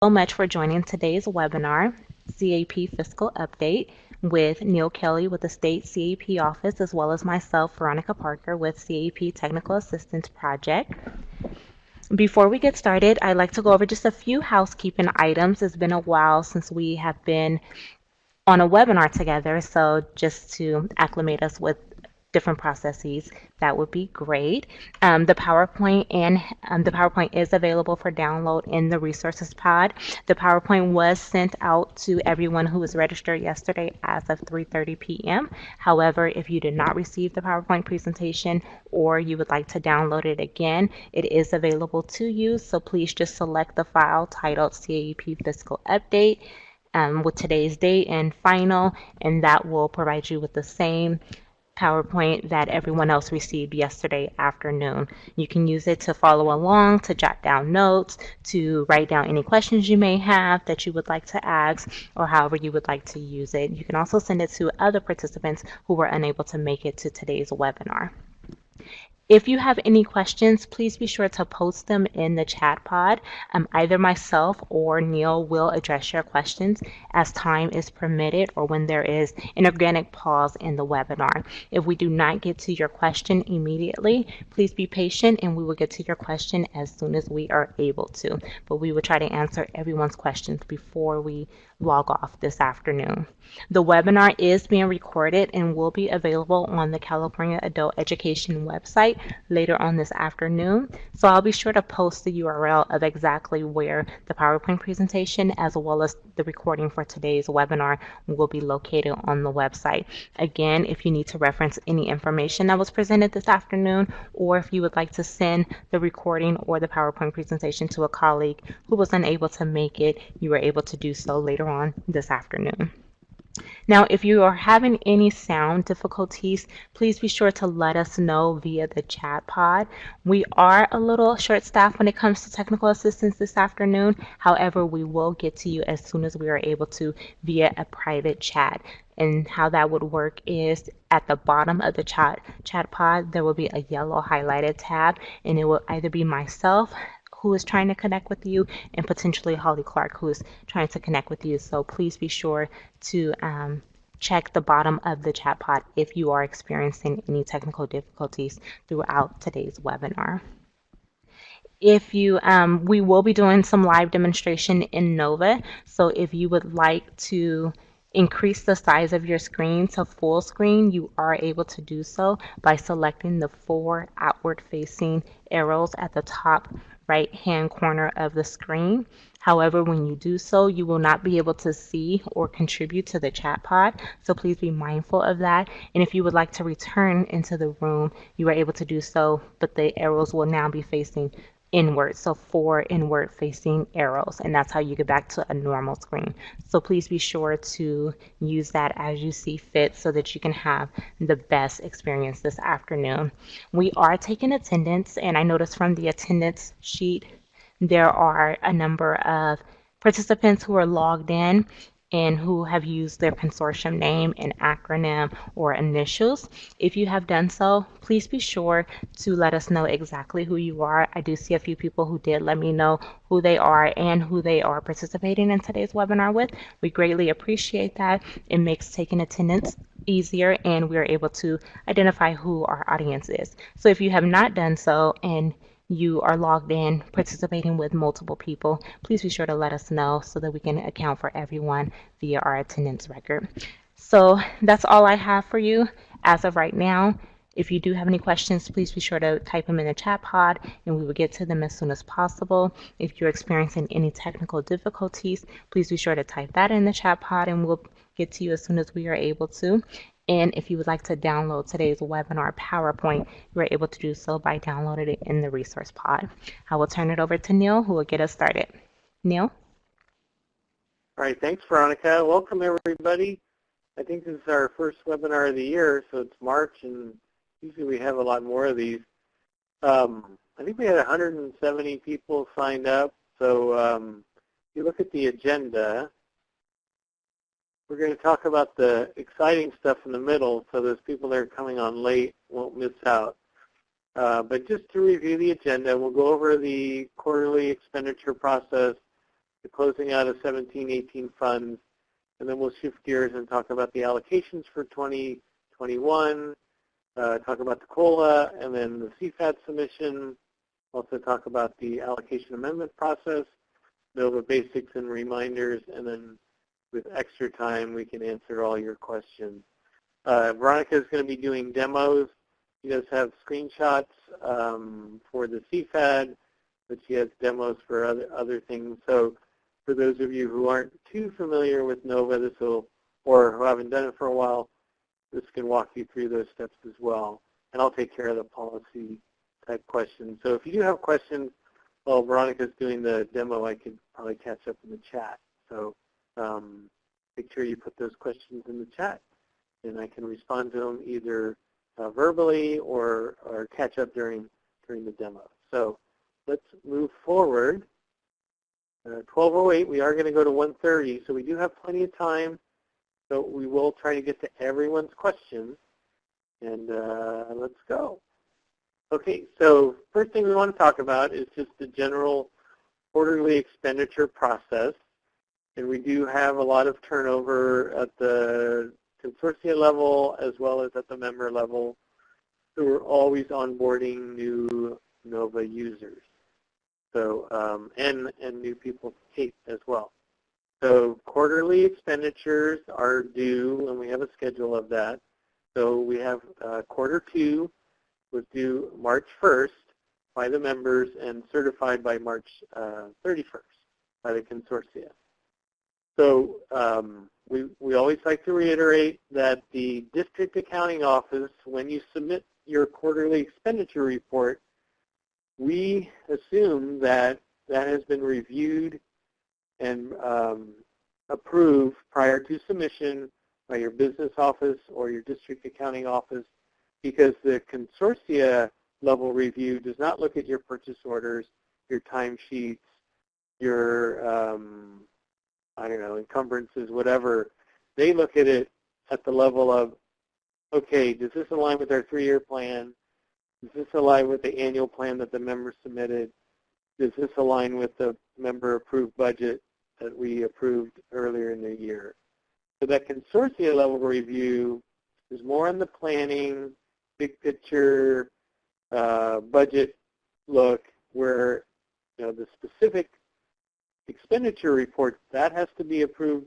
So much for joining today's webinar, CAP Fiscal Update, with Neil Kelly with the State CAP Office, as well as myself, Veronica Parker, with CAP Technical Assistance Project. Before we get started, I'd like to go over just a few housekeeping items. It's been a while since we have been on a webinar together, so just to acclimate us with different processes, that would be great. The PowerPoint is available for download in the resources pod. The PowerPoint was sent out to everyone who was registered yesterday as of 3:30 p.m. However, if you did not receive the PowerPoint presentation or you would like to download it again, it is available to you. So please just select the file titled CAEP Fiscal Update with today's date and final, and that will provide you with the same PowerPoint that everyone else received yesterday afternoon. You can use it to follow along, to jot down notes, to write down any questions you may have that you would like to ask, or however you would like to use it. You can also send it to other participants who were unable to make it to today's webinar. If you have any questions, please be sure to post them in the chat pod. Either myself or Neil will address your questions as time is permitted or when there is an organic pause in the webinar. If we do not get to your question immediately, please be patient and we will get to your question as soon as we are able to. But we will try to answer everyone's questions before we log off this afternoon. The webinar is being recorded and will be available on the California Adult Education website later on this afternoon. So I'll be sure to post the URL of exactly where the PowerPoint presentation as well as the recording for today's webinar will be located on the website. Again, if you need to reference any information that was presented this afternoon, or if you would like to send the recording or the PowerPoint presentation to a colleague who was unable to make it, you are able to do so later on this afternoon. Now, if you are having any sound difficulties, please be sure to let us know via the chat pod. We are a little short-staffed when it comes to technical assistance this afternoon. However, we will get to you as soon as we are able to via a private chat. And how that would work is at the bottom of the chat pod, there will be a yellow highlighted tab, and it will either be myself who is trying to connect with you and potentially Holly Clark who is trying to connect with you. So please be sure to check the bottom of the chat pod if you are experiencing any technical difficulties throughout today's webinar. If you, we will be doing some live demonstration in Nova. So if you would like to increase the size of your screen to full screen, you are able to do so by selecting the 4 outward facing arrows at the top right hand corner of the screen. However, when you do so, you will not be able to see or contribute to the chat pod, so please be mindful of that. And if you would like to return into the room, you are able to do so, but the arrows will now be facing inward, so 4 inward facing arrows, and that's how you get back to a normal screen. So please be sure to use that as you see fit so that you can have the best experience this afternoon. We are taking attendance, and I noticed from the attendance sheet there are a number of participants who are logged in and who have used their consortium name and acronym or initials. If you have done so, please be sure to let us know exactly who you are. I do see a few people who did let me know who they are and who they are participating in today's webinar with. We greatly appreciate that. It makes taking attendance easier and we're able to identify who our audience is. So if you have not done so and you are logged in participating with multiple people, please be sure to let us know so that we can account for everyone via our attendance record. So that's all I have for you as of right now. If you do have any questions, please be sure to type them in the chat pod and we will get to them as soon as possible. If you're experiencing any technical difficulties, please be sure to type that in the chat pod and we'll get to you as soon as we are able to. And if you would like to download today's webinar PowerPoint, you are able to do so by downloading it in the resource pod. I will turn it over to Neil, who will get us started. Neil? All right, thanks, Veronica. Welcome, everybody. I think this is our first webinar of the year, so it's March, and usually we have a lot more of these. I think we had 170 people signed up, so if you look at the agenda, we're going to talk about the exciting stuff in the middle so those people that are coming on late won't miss out. But just to review the agenda, we'll go over the quarterly expenditure process, the closing out of 17-18 funds, and then we'll shift gears and talk about the allocations for 2021, talk about the COLA, and then the CFAT submission, also talk about the Allocation Amendment process, NOVA basics and reminders, and then with extra time we can answer all your questions. Veronica is going to be doing demos. She does have screenshots for the CFAD, but she has demos for other things. So for those of you who aren't too familiar with NOVA, or who haven't done it for a while, this can walk you through those steps as well. And I'll take care of the policy type questions. So if you do have questions while Veronica's doing the demo, I could probably catch up in the chat. So make sure you put those questions in the chat, and I can respond to them either verbally or catch up during the demo. So let's move forward. 12:08, we are going to go to 1:30, so we do have plenty of time. So we will try to get to everyone's questions, and let's go. Okay, so first thing we want to talk about is just the general quarterly expenditure process. And we do have a lot of turnover at the consortia level as well as at the member level. So we're always onboarding new NOVA users. So, and new people to CAEP as well. So quarterly expenditures are due, and we have a schedule of that. So we have quarter 2 was due March 1st by the members and certified by March 31st by the consortia. So we always like to reiterate that the district accounting office, when you submit your quarterly expenditure report, we assume that that has been reviewed and approved prior to submission by your business office or your district accounting office, because the consortia level review does not look at your purchase orders, your timesheets, your, I don't know, encumbrances, whatever. They look at it at the level of, okay, does this align with our 3-year plan? Does this align with the annual plan that the member submitted? Does this align with the member-approved budget that we approved earlier in the year? So that consortia level review is more on the planning, big picture, budget look, where the specific expenditure report, that has to be approved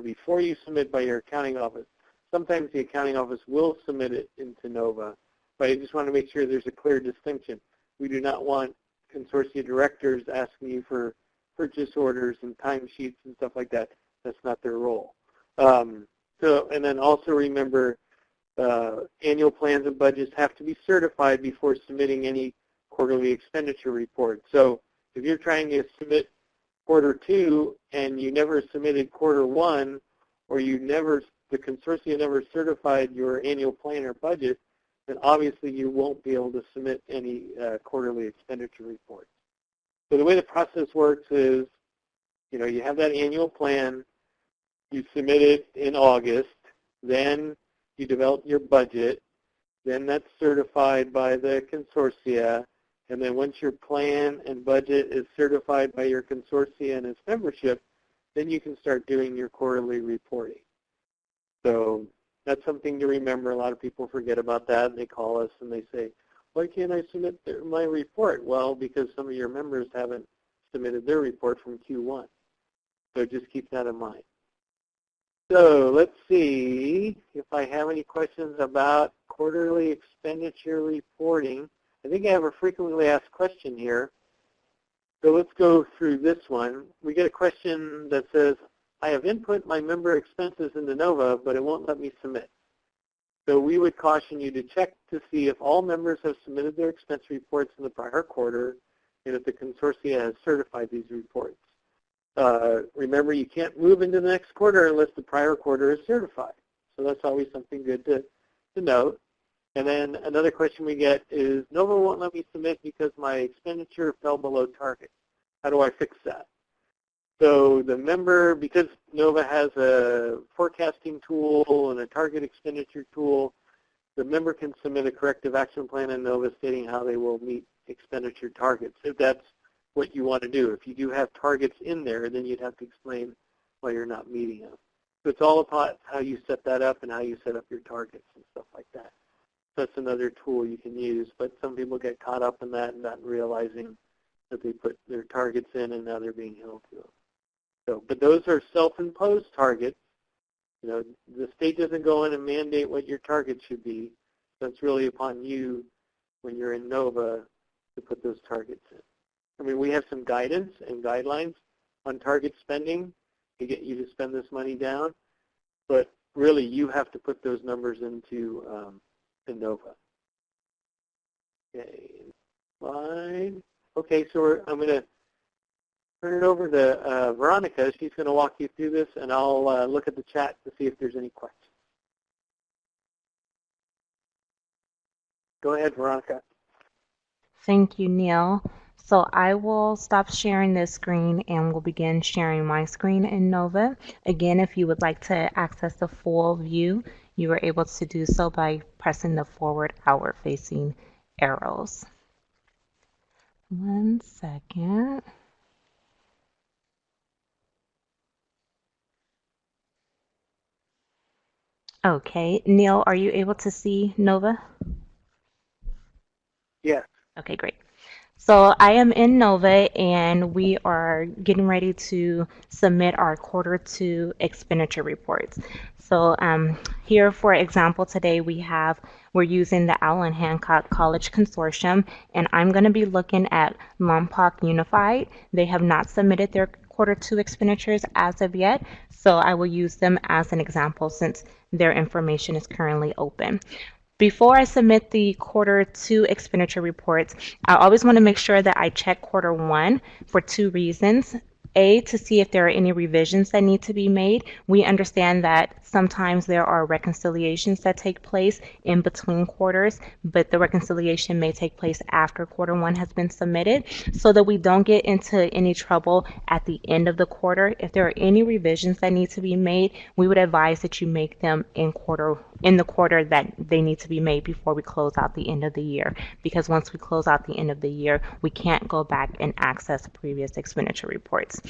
before you submit by your accounting office. Sometimes the accounting office will submit it into NOVA, but I just want to make sure there's a clear distinction. We do not want consortia directors asking you for purchase orders and timesheets and stuff like that. That's not their role. And then also remember, annual plans and budgets have to be certified before submitting any quarterly expenditure report. So if you're trying to submit quarter 2 and you never submitted quarter 1, or the consortia never certified your annual plan or budget, then obviously you won't be able to submit any quarterly expenditure reports. So the way the process works is, you have that annual plan, you submit it in August, then you develop your budget, then that's certified by the consortia, and then once your plan and budget is certified by your consortia and its membership, then you can start doing your quarterly reporting. So that's something to remember. A lot of people forget about that, and they call us and they say, why can't I submit my report? Well, because some of your members haven't submitted their report from Q1. So just keep that in mind. So let's see if I have any questions about quarterly expenditure reporting. I think I have a frequently asked question here. So let's go through this one. We get a question that says, I have input my member expenses into NOVA, but it won't let me submit. So we would caution you to check to see if all members have submitted their expense reports in the prior quarter and if the consortia has certified these reports. Remember, you can't move into the next quarter unless the prior quarter is certified. So that's always something good to note. And then another question we get is, NOVA won't let me submit because my expenditure fell below target. How do I fix that? So the member, because NOVA has a forecasting tool and a target expenditure tool, the member can submit a corrective action plan in NOVA stating how they will meet expenditure targets. If that's what you want to do. If you do have targets in there, then you'd have to explain why you're not meeting them. So it's all about how you set that up and how you set up your targets and stuff like that. That's another tool you can use, but some people get caught up in that and not realizing that they put their targets in and now they're being held to them. So, but those are self-imposed targets. You know, the state doesn't go in and mandate what your target should be. So it's really upon you when you're in NOVA to put those targets in. I mean, we have some guidance and guidelines on target spending to get you to spend this money down, but really you have to put those numbers into NOVA. Okay, slide. Okay, so I'm going to turn it over to Veronica. She's going to walk you through this, and I'll look at the chat to see if there's any questions. Go ahead, Veronica. Thank you, Neil. So I will stop sharing this screen and will begin sharing my screen in NOVA. Again, if you would like to access the full view, you are able to do so by pressing the forward outward facing arrows. 1 second. Okay, Neil, are you able to see NOVA? Yes. Okay, great. So I am in NOVA and we are getting ready to submit our Q2 expenditure reports. So here, for example, today we're using the Allen Hancock College Consortium, and I'm going to be looking at Lompoc Unified. They have not submitted their Q2 expenditures as of yet, so I will use them as an example since their information is currently open. Before I submit the Q2 expenditure reports, I always want to make sure that I check Q1 for 2 reasons. A, to see if there are any revisions that need to be made. We understand that sometimes there are reconciliations that take place in between quarters, but the reconciliation may take place after Q1 has been submitted, so that we don't get into any trouble at the end of the quarter. If there are any revisions that need to be made, we would advise that you make them in the quarter that they need to be made before we close out the end of the year, because once we close out the end of the year, we can't go back and access previous expenditure reports.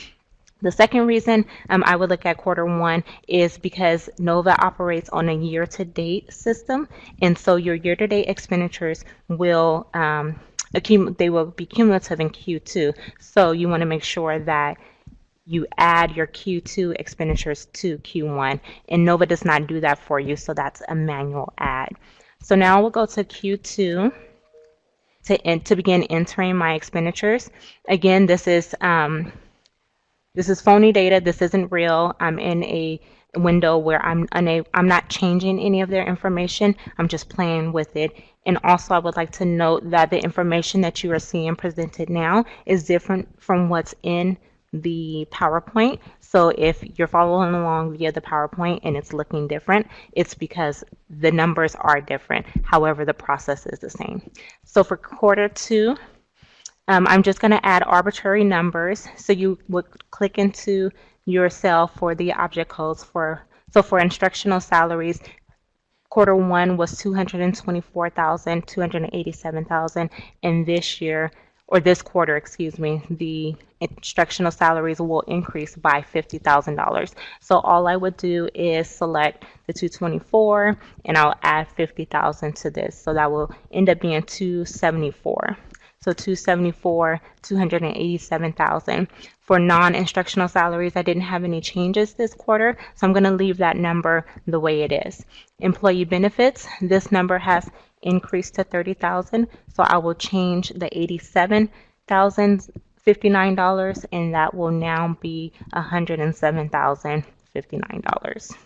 The second reason I would look at Q1 is because NOVA operates on a year-to-date system, and so your year-to-date expenditures will they will be cumulative in Q2. So you want to make sure that you add your Q2 expenditures to Q1, and NOVA does not do that for you, so that's a manual add. So now we'll go to Q2 to begin entering my expenditures. Again, this is phony data. This isn't real. I'm in a window where I'm not changing any of their information. I'm just playing with it. And also, I would like to note that the information that you are seeing presented now is different from what's in the PowerPoint. So if you're following along via the PowerPoint and it's looking different, it's because the numbers are different. However, the process is the same. So for Q2, I'm just going to add arbitrary numbers. So you would click into your cell for the object codes for instructional salaries. Q1 was $224,000, $287,000, and this quarter, the instructional salaries will increase by $50,000. So all I would do is select the 224 and I'll add 50,000 to this. So that will end up being 274. So 274, 287,000. For non-instructional salaries, I didn't have any changes this quarter, so I'm going to leave that number the way it is. Employee benefits, this number has increased to 30,000, so I will change the $87,059, and that will now be $107,059.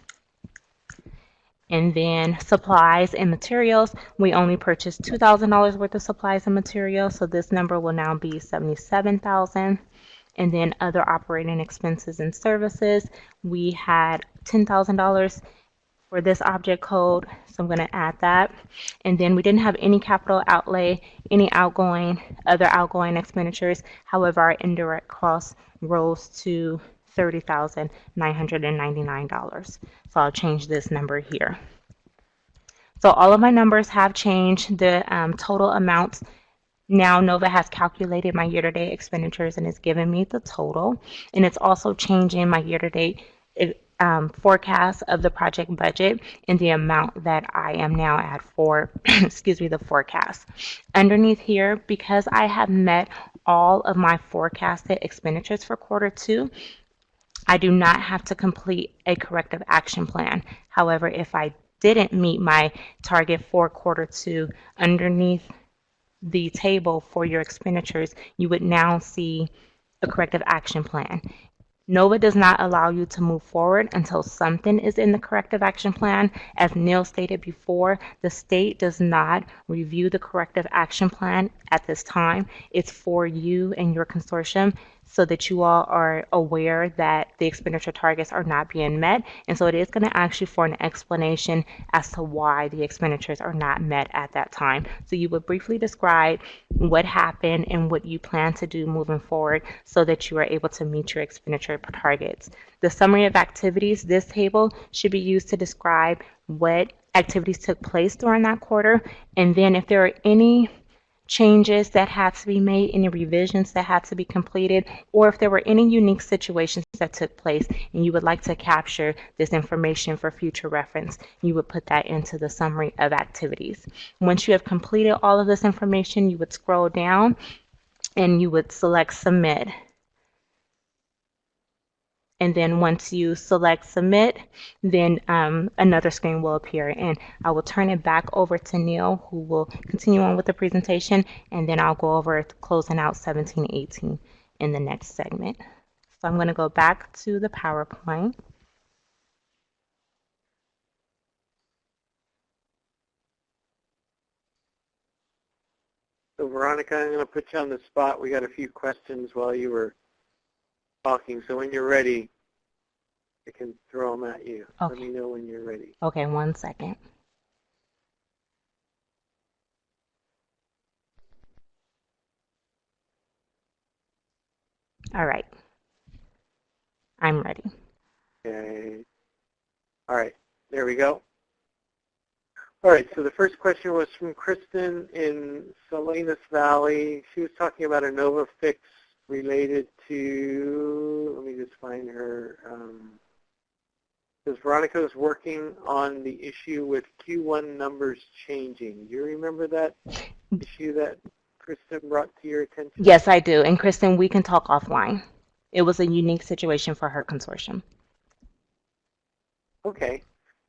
And then supplies and materials, we only purchased $2,000 worth of supplies and materials, so this number will now be $77,000. And then other operating expenses and services, we had $10,000 for this object code, so I'm going to add that. And then we didn't have any capital outlay, any other outgoing expenditures. However, our indirect costs rose to $30,999. So I'll change this number here. So all of my numbers have changed. The total amounts Now Nova has calculated my year-to-date expenditures and is giving me the total. And it's also changing my year-to-date forecast of the project budget and the amount that I am now at for, excuse me, the forecast. Underneath here, because I have met all of my forecasted expenditures for quarter two, I do not have to complete a corrective action plan. However, if I didn't meet my target for quarter two, underneath the table for your expenditures, you would now see a corrective action plan. NOVA does not allow you to move forward until something is in the corrective action plan. As Neil stated before, the state does not review the corrective action plan at this time. It's for you and your consortium so that you all are aware that the expenditure targets are not being met. And so it is going to ask you for an explanation as to why the expenditures are not met at that time. So you would briefly describe what happened and what you plan to do moving forward so that you are able to meet your expenditure targets. The summary of activities, this table should be used to describe what activities took place during that quarter, and then if there are any changes that had to be made, any revisions that had to be completed, or if there were any unique situations that took place and you would like to capture this information for future reference, you would put that into the summary of activities. Once you have completed all of this information, you would scroll down and you would select Submit. And then once you select Submit, then another screen will appear. And I will turn it back over to Neil, who will continue on with the presentation, and then I'll go over closing out 17-18 in the next segment. So I'm going to go back to the PowerPoint. So Veronica, I'm going to put you on the spot. We got a few questions while you were talking. So when you're ready, I can throw them at you. Okay. Let me know when you're ready. Okay, 1 second. All right. I'm ready. Okay. All right. There we go. All right. So the first question was from Kristen in Salinas Valley. She was talking about a NOVA fix related to, let me just find her. Because Veronica was working on the issue with Q1 numbers changing. Do you remember that issue that Kristen brought to your attention? Yes, I do. And Kristen, we can talk offline. It was a unique situation for her consortium. Okay.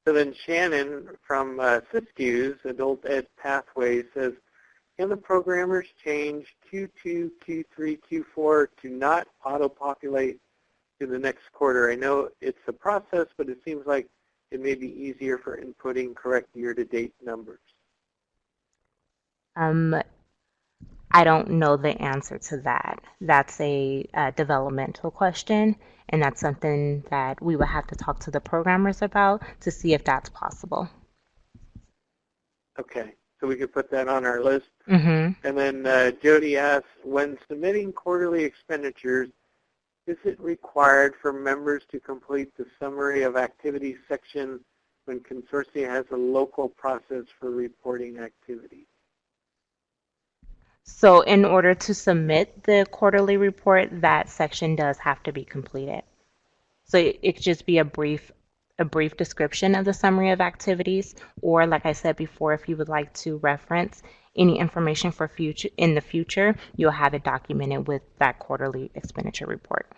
So then Shannon from Siskiyous, Adult Ed Pathways, says, can the programmers change Q2, Q3, Q4 to not auto-populate to the next quarter? I know it's a process, but it seems like it may be easier for inputting correct year-to-date numbers. I don't know the answer to that. That's a developmental question, and that's something that we would have to talk to the programmers about to see if that's possible. Okay, so we could put that on our list. Mm-hmm. And then Jody asks, when submitting quarterly expenditures, is it required for members to complete the summary of activities section when Consortium has a local process for reporting activities? So in order to submit the quarterly report, that section does have to be completed. So it could just be a brief description of the summary of activities, or like I said before, if you would like to reference any information for future in the future, you'll have it documented with that quarterly expenditure report.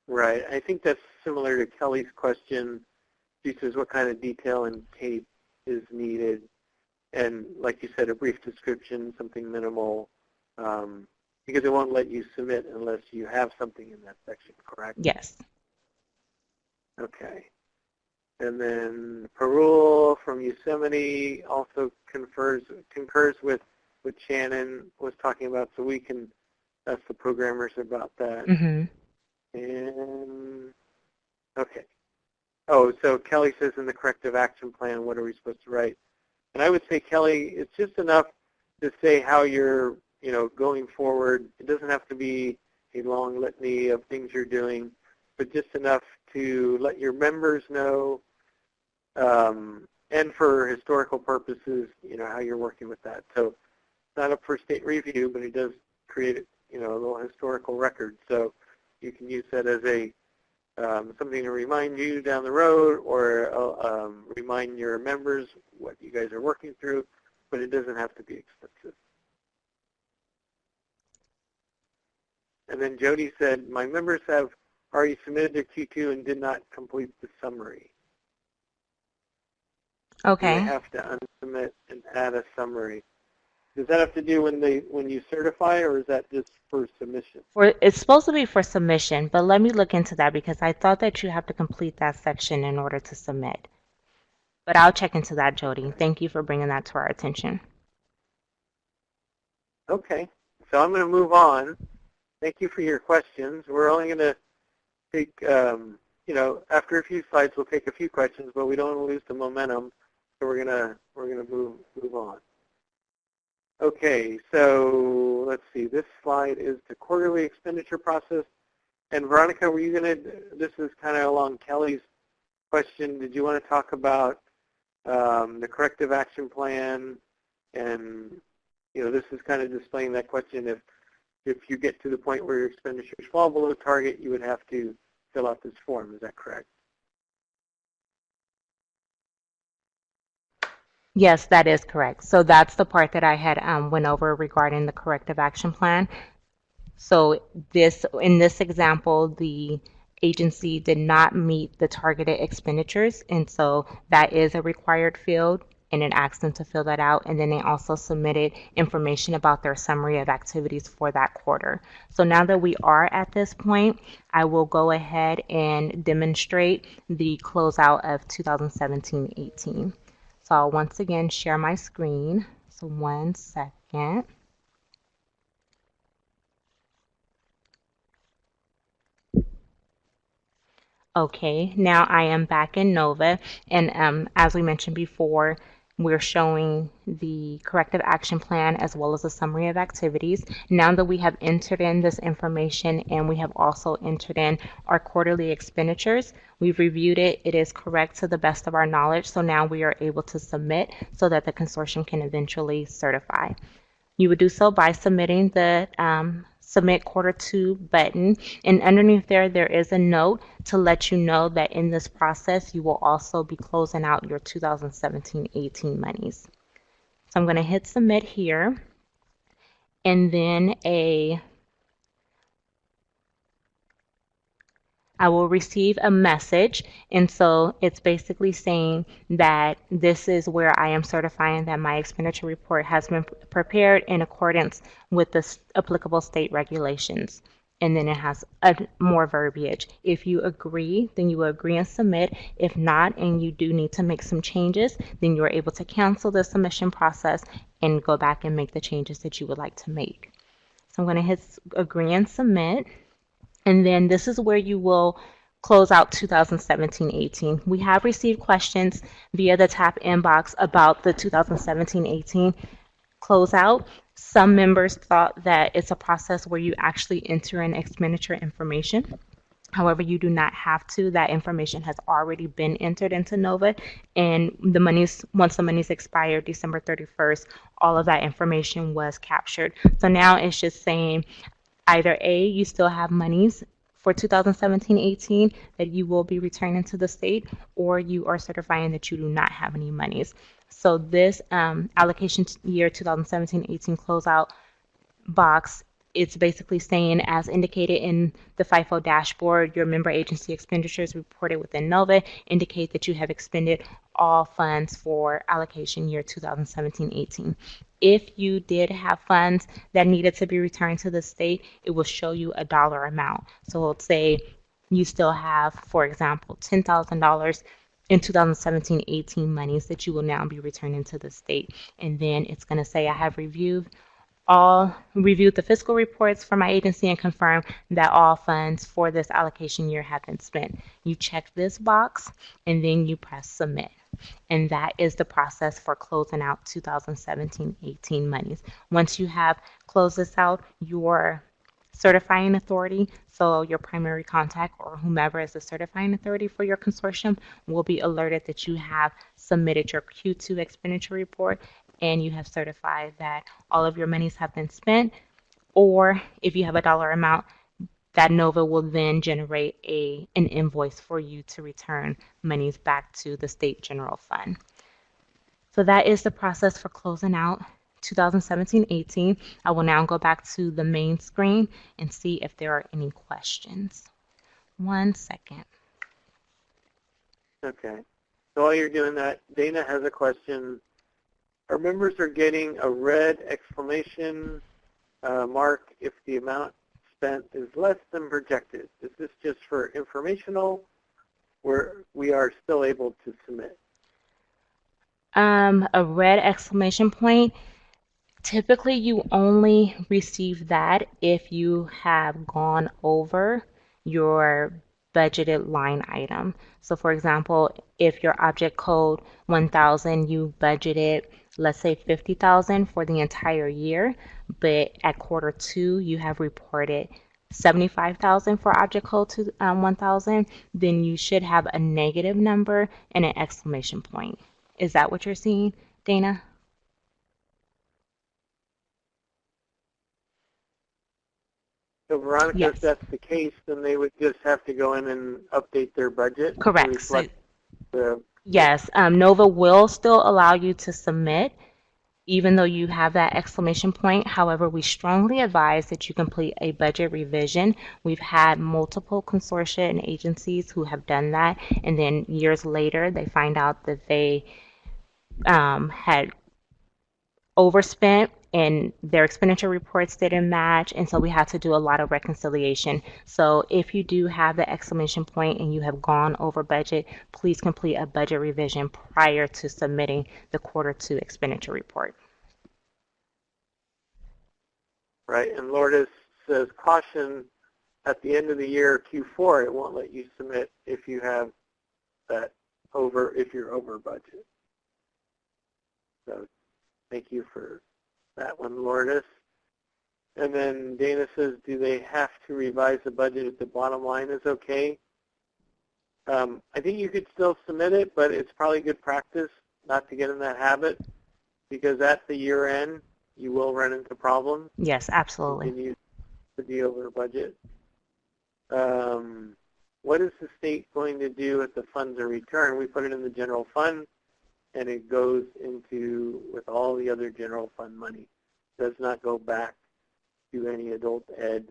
Right. I think that's similar to Kelly's question. She says what kind of detail and tape is needed. And like you said, a brief description, something minimal, because it won't let you submit unless you have something in that section, correct? Yes. Okay. And then Parul from Yosemite also concurs with what Shannon was talking about, so we can ask the programmers about that. Mm-hmm. And, okay. Oh, so Kelly says in the corrective action plan, what are we supposed to write? And I would say, Kelly, it's just enough to say how you're, going forward. It doesn't have to be a long litany of things you're doing, but just enough to let your members know, and for historical purposes, how you're working with that. So not up for state review, but it does create, a little historical record. So you can use that as a something to remind you down the road, or remind your members what you guys are working through, but it doesn't have to be expensive. And then Jody said, my members have already submitted their Q2 and did not complete the summary. Okay. Do they have to unsubmit and add a summary? Does that have to do when you certify, or is that just for submission? It's supposed to be for submission, but let me look into that because I thought that you have to complete that section in order to submit. But I'll check into that, Jody. Thank you for bringing that to our attention. Okay, so I'm going to move on. Thank you for your questions. We're only going to take, after a few slides, we'll take a few questions, but we don't want to lose the momentum, so we're going to move on. Okay, so let's see. This slide is the quarterly expenditure process. And Veronica, were you going to, this is kind of along Kelly's question, did you want to talk about the corrective action plan? And, this is kind of displaying that question. If you get to the point where your expenditures fall below target, you would have to fill out this form. Is that correct? Yes, that is correct. So that's the part that I had went over regarding the corrective action plan. So in this example, the agency did not meet the targeted expenditures, and so that is a required field, and it asked them to fill that out, and then they also submitted information about their summary of activities for that quarter. So now that we are at this point, I will go ahead and demonstrate the closeout of 2017-18. So I'll once again share my screen. So 1 second. Okay, now I am back in Nova, and as we mentioned before, we're showing the corrective action plan as well as a summary of activities. Now that we have entered in this information and we have also entered in our quarterly expenditures, we've reviewed it, it is correct to the best of our knowledge, so now we are able to submit so that the consortium can eventually certify. You would do so by submitting the Submit Quarter 2 button, and underneath there is a note to let you know that in this process you will also be closing out your 2017-18 monies. So I'm going to hit Submit here, and then I will receive a message, and so it's basically saying that this is where I am certifying that my expenditure report has been prepared in accordance with the applicable state regulations. And then it has more verbiage. If you agree, then you will agree and submit. If not, and you do need to make some changes, then you're able to cancel the submission process and go back and make the changes that you would like to make. So I'm going to hit agree and submit. And then this is where you will close out 2017-18. We have received questions via the TAP inbox about the 2017-18 closeout. Some members thought that it's a process where you actually enter in expenditure information. However, you do not have to. That information has already been entered into NOVA, and the monies, once the monies expired December 31st, all of that information was captured. So now it's just saying, either A, you still have monies for 2017-18 that you will be returning to the state, or you are certifying that you do not have any monies. So this allocation year 2017-18 closeout box, it's basically saying, as indicated in the FIFO dashboard, your member agency expenditures reported within NOVA indicate that you have expended all funds for allocation year 2017-18. If you did have funds that needed to be returned to the state, it will show you a dollar amount. So let's say you still have, for example, $10,000 in 2017-18 monies that you will now be returning to the state. And then it's going to say, I have reviewed the fiscal reports for my agency and confirm that all funds for this allocation year have been spent. You check this box and then you press submit. And that is the process for closing out 2017-18 monies. Once you have closed this out, your certifying authority, so your primary contact or whomever is the certifying authority for your consortium, will be alerted that you have submitted your Q2 expenditure report, and you have certified that all of your monies have been spent, or if you have a dollar amount, that NOVA will then generate an invoice for you to return monies back to the state general fund. So that is the process for closing out 2017-18. I will now go back to the main screen and see if there are any questions. 1 second. Okay. So while you're doing that, Dana has a question. Our members are getting a red exclamation mark if the amount spent is less than projected. Is this just for informational, where we are still able to submit? A red exclamation point, typically you only receive that if you have gone over your budgeted line item. So for example, if your object code 1000, you budgeted, let's say 50,000 for the entire year, but at quarter 2 you have reported 75,000 for object code to 1000, then you should have a negative number and an exclamation point. Is that what you're seeing, Dana? So Veronica, Yes. if that's the case, then they would just have to go in and update their budget Correct. to reflect the... Yes, NOVA will still allow you to submit even though you have that exclamation point. However, we strongly advise that you complete a budget revision. We've had multiple consortia and agencies who have done that, and then years later they find out that they had overspent and their expenditure reports didn't match, and so we had to do a lot of reconciliation. So if you do have the exclamation point and you have gone over budget, please complete a budget revision prior to submitting the quarter 2 expenditure report. Right, and Lourdes says, caution, at the end of the year, Q4, it won't let you submit if you have that if you're over budget. So thank you for that one, Lourdes. And then Dana says, do they have to revise the budget if the bottom line is okay? I think you could still submit it, but it's probably good practice not to get in that habit, because at the year end, you will run into problems. Yes, absolutely. Continue to be over budget. What is the state going to do if the funds are returned? We put it in the general fund, and it goes into, with all the other general fund money. It does not go back to any adult ed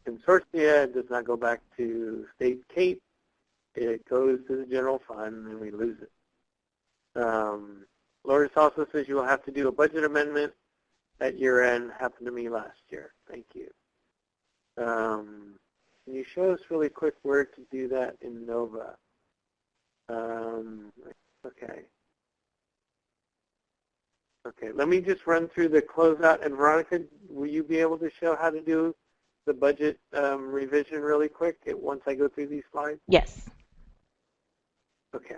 consortia. It does not go back to state CAEP. It goes to the general fund, and we lose it. Lourdes also says you will have to do a budget amendment at year end. Happened to me last year. Thank you. Can you show us really quick where to do that in NOVA? Okay. Okay, let me just run through the closeout. And Veronica, will you be able to show how to do the budget revision really quick once I go through these slides? Yes. Okay.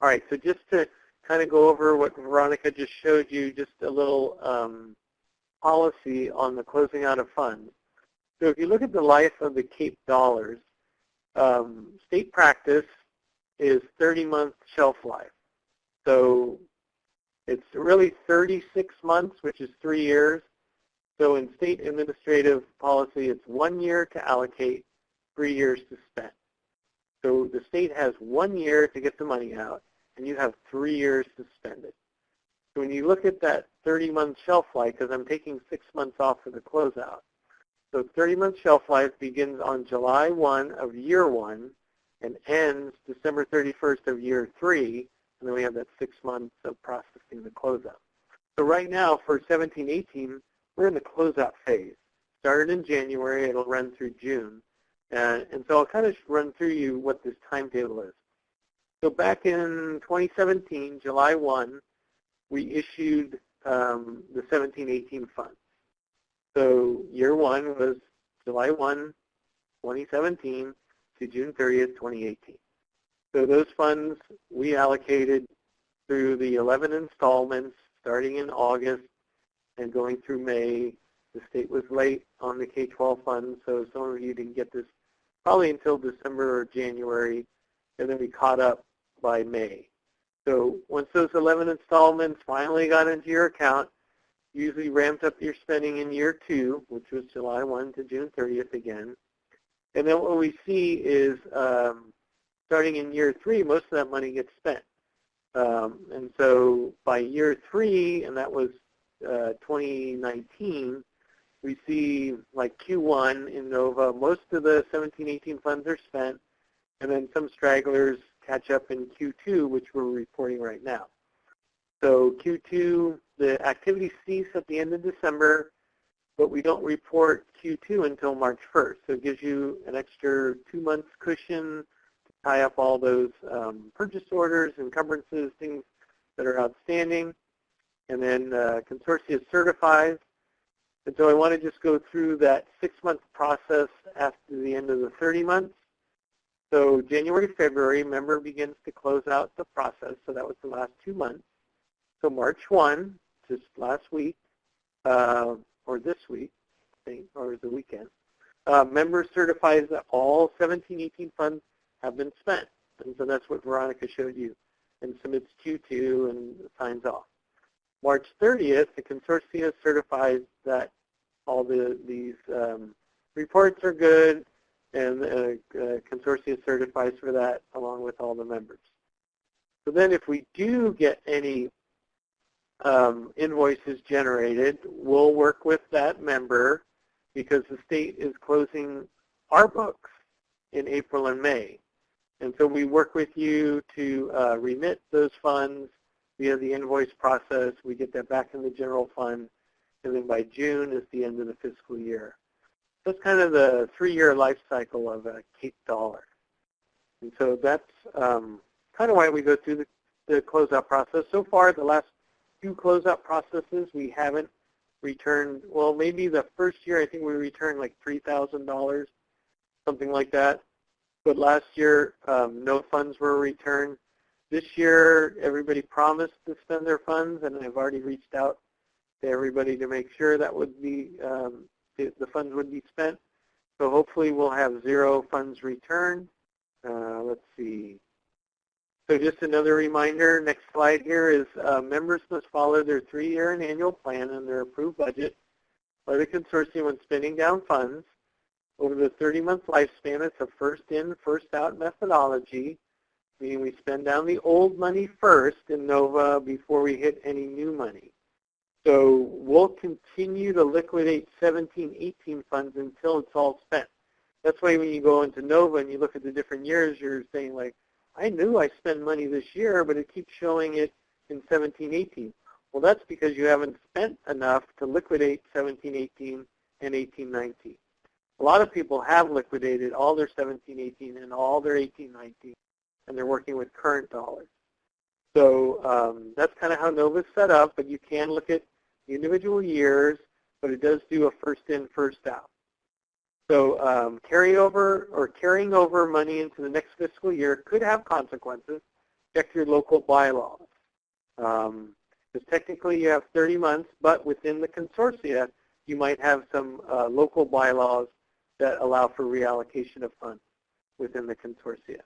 All right, so just to kind of go over what Veronica just showed you, just a little policy on the closing out of funds. So if you look at the life of the CAEP dollars, state practice is 30-month shelf life. So it's really 36 months, which is 3 years. So in state administrative policy, it's 1 year to allocate, 3 years to spend. So the state has 1 year to get the money out, and you have 3 years to spend it. So when you look at that 30-month shelf life, because I'm taking 6 months off for the closeout, so 30-month shelf life begins on July 1 of year 1 and ends December 31st of year 3, and then we have that 6 months of processing the closeout. So right now for 17-18, we're in the closeout phase. Started in January, it'll run through June. And so I'll kind of run through you what this timetable is. So back in 2017, July 1, we issued the 17-18 funds. So year 1 was July 1, 2017 to June 30th, 2018. So those funds we allocated through the 11 installments starting in August and going through May. The state was late on the K-12 funds, so some of you didn't get this probably until December or January, and then we caught up by May. So once those 11 installments finally got into your account, usually ramped up your spending in year 2, which was July 1 to June 30th again. And then what we see is starting in year 3, most of that money gets spent. And so by year 3, and that was 2019, we see like Q1 in NOVA, most of the 17-18 funds are spent, and then some stragglers catch up in Q2, which we're reporting right now. So Q2, the activities cease at the end of December, but we don't report Q2 until March 1st. So it gives you an extra 2 months cushion to tie up all those purchase orders, encumbrances, things that are outstanding. And then Consortium certifies. And so I want to just go through that 6-month process after the end of the 30 months. So January, February, member begins to close out the process. So that was the last 2 months. So March 1, just last week, or this week, I think, or the weekend, member certifies that all 17-18 funds have been spent. And so that's what Veronica showed you, and submits Q2 and signs off. March 30th, the consortium certifies that all these reports are good, and the consortium certifies for that along with all the members. So then if we do get any invoices generated, we'll work with that member because the state is closing our books in April and May. And so we work with you to remit those funds via the invoice process. We get that back in the general fund, and then by June is the end of the fiscal year. That's kind of the 3-year life cycle of a CAEP dollar. And so that's kind of why we go through the closeout process. So far, the last 2 closeout processes, we haven't returned, well, maybe the first year I think we returned like $3,000, something like that. But last year, no funds were returned. This year, everybody promised to spend their funds, and I've already reached out to everybody to make sure that would be the funds would be spent. So hopefully we'll have 0 funds returned. Let's see. So just another reminder, next slide here is members must follow their 3-year and annual plan and their approved budget by the consortium when spending down funds. Over the 30-month lifespan, it's a first-in, first-out methodology, meaning we spend down the old money first in NOVA before we hit any new money. So we'll continue to liquidate 17-18 funds until it's all spent. That's why when you go into NOVA and you look at the different years, you're saying like, I knew I spent money this year, but it keeps showing it in 17-18. Well, that's because you haven't spent enough to liquidate 17-18 and 18-19. A lot of people have liquidated all their 17-18 and all their 18-19, and they're working with current dollars. So that's kind of how NOVA is set up, but you can look at the individual years, but it does do a first in, first out. So carrying over money into the next fiscal year could have consequences. Check your local bylaws. Because technically you have 30 months, but within the consortia, you might have some local bylaws that allow for reallocation of funds within the consortia.